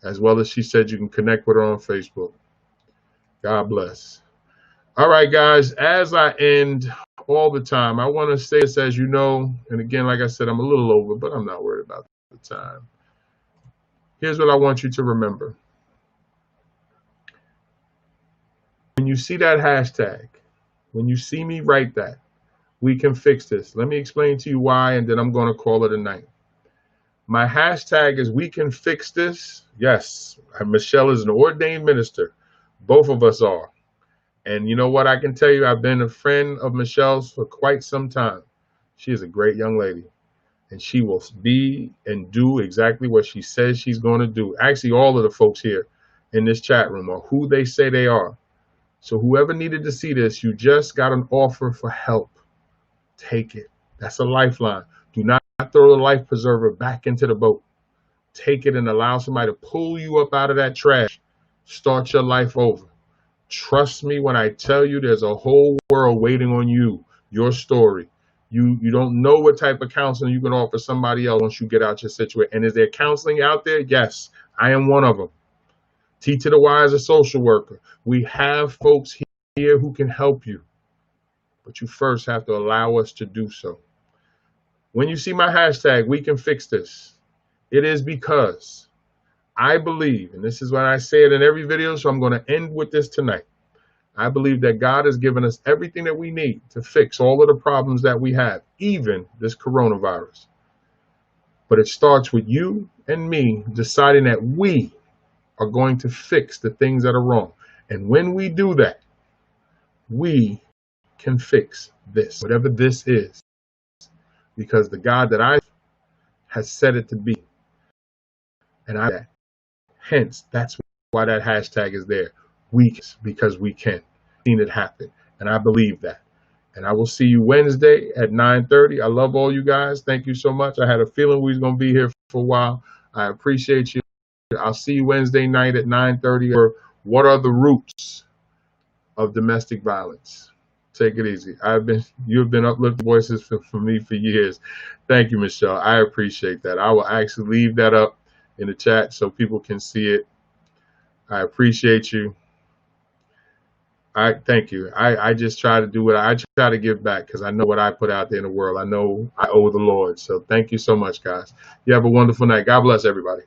As well as she said, you can connect with her on Facebook. God bless. All right, guys, as I end all the time, I want to say this, as you know, and again, like I said, I'm a little over, but I'm not worried about the time. Here's what I want you to remember. When you see that hashtag, when you see me write that, we can fix this. Let me explain to you why, and then I'm going to call it a night. My hashtag is we can fix this. Yes, Michelle is an ordained minister. Both of us are. And you know what I can tell you? I've been a friend of Michelle's for quite some time. She is a great young lady. And she will be and do exactly what she says she's going to do. Actually, all of the folks here in this chat room are who they say they are. So whoever needed to see this, you just got an offer for help. Take it. That's a lifeline. Do not throw the life preserver back into the boat. Take it and allow somebody to pull you up out of that trash. Start your life over. Trust me when I tell you there's a whole world waiting on you, your story. You don't know what type of counseling you can offer somebody else once you get out your situation. And is there counseling out there? Yes, I am one of them. T to the Y is a social worker. We have folks here who can help you. But you first have to allow us to do so. When you see my hashtag, we can fix this. It is because I believe, and this is when I say it in every video, so I'm going to end with this tonight. I believe that God has given us everything that we need to fix all of the problems that we have, even this coronavirus. But it starts with you and me deciding that we are going to fix the things that are wrong. And when we do that, we can fix this, whatever this is, because the God that I has said it to be. And hence, that's why that hashtag is there. Because we can. Seen it happen. And I believe that. And I will see you Wednesday at 9:30. I love all you guys. Thank you so much. I had a feeling we was going to be here for a while. I appreciate you. I'll see you Wednesday night at 9:30 for what are the roots of domestic violence. Take it easy. You've been uplifting voices for me for years. Thank you, Michelle. I appreciate that. I will actually leave that up in the chat so people can see it. I appreciate you. I thank you. I just try to do what I try to give back because I know what I put out there in the world. I know I owe the Lord. So thank you so much, guys. You have a wonderful night. God bless everybody.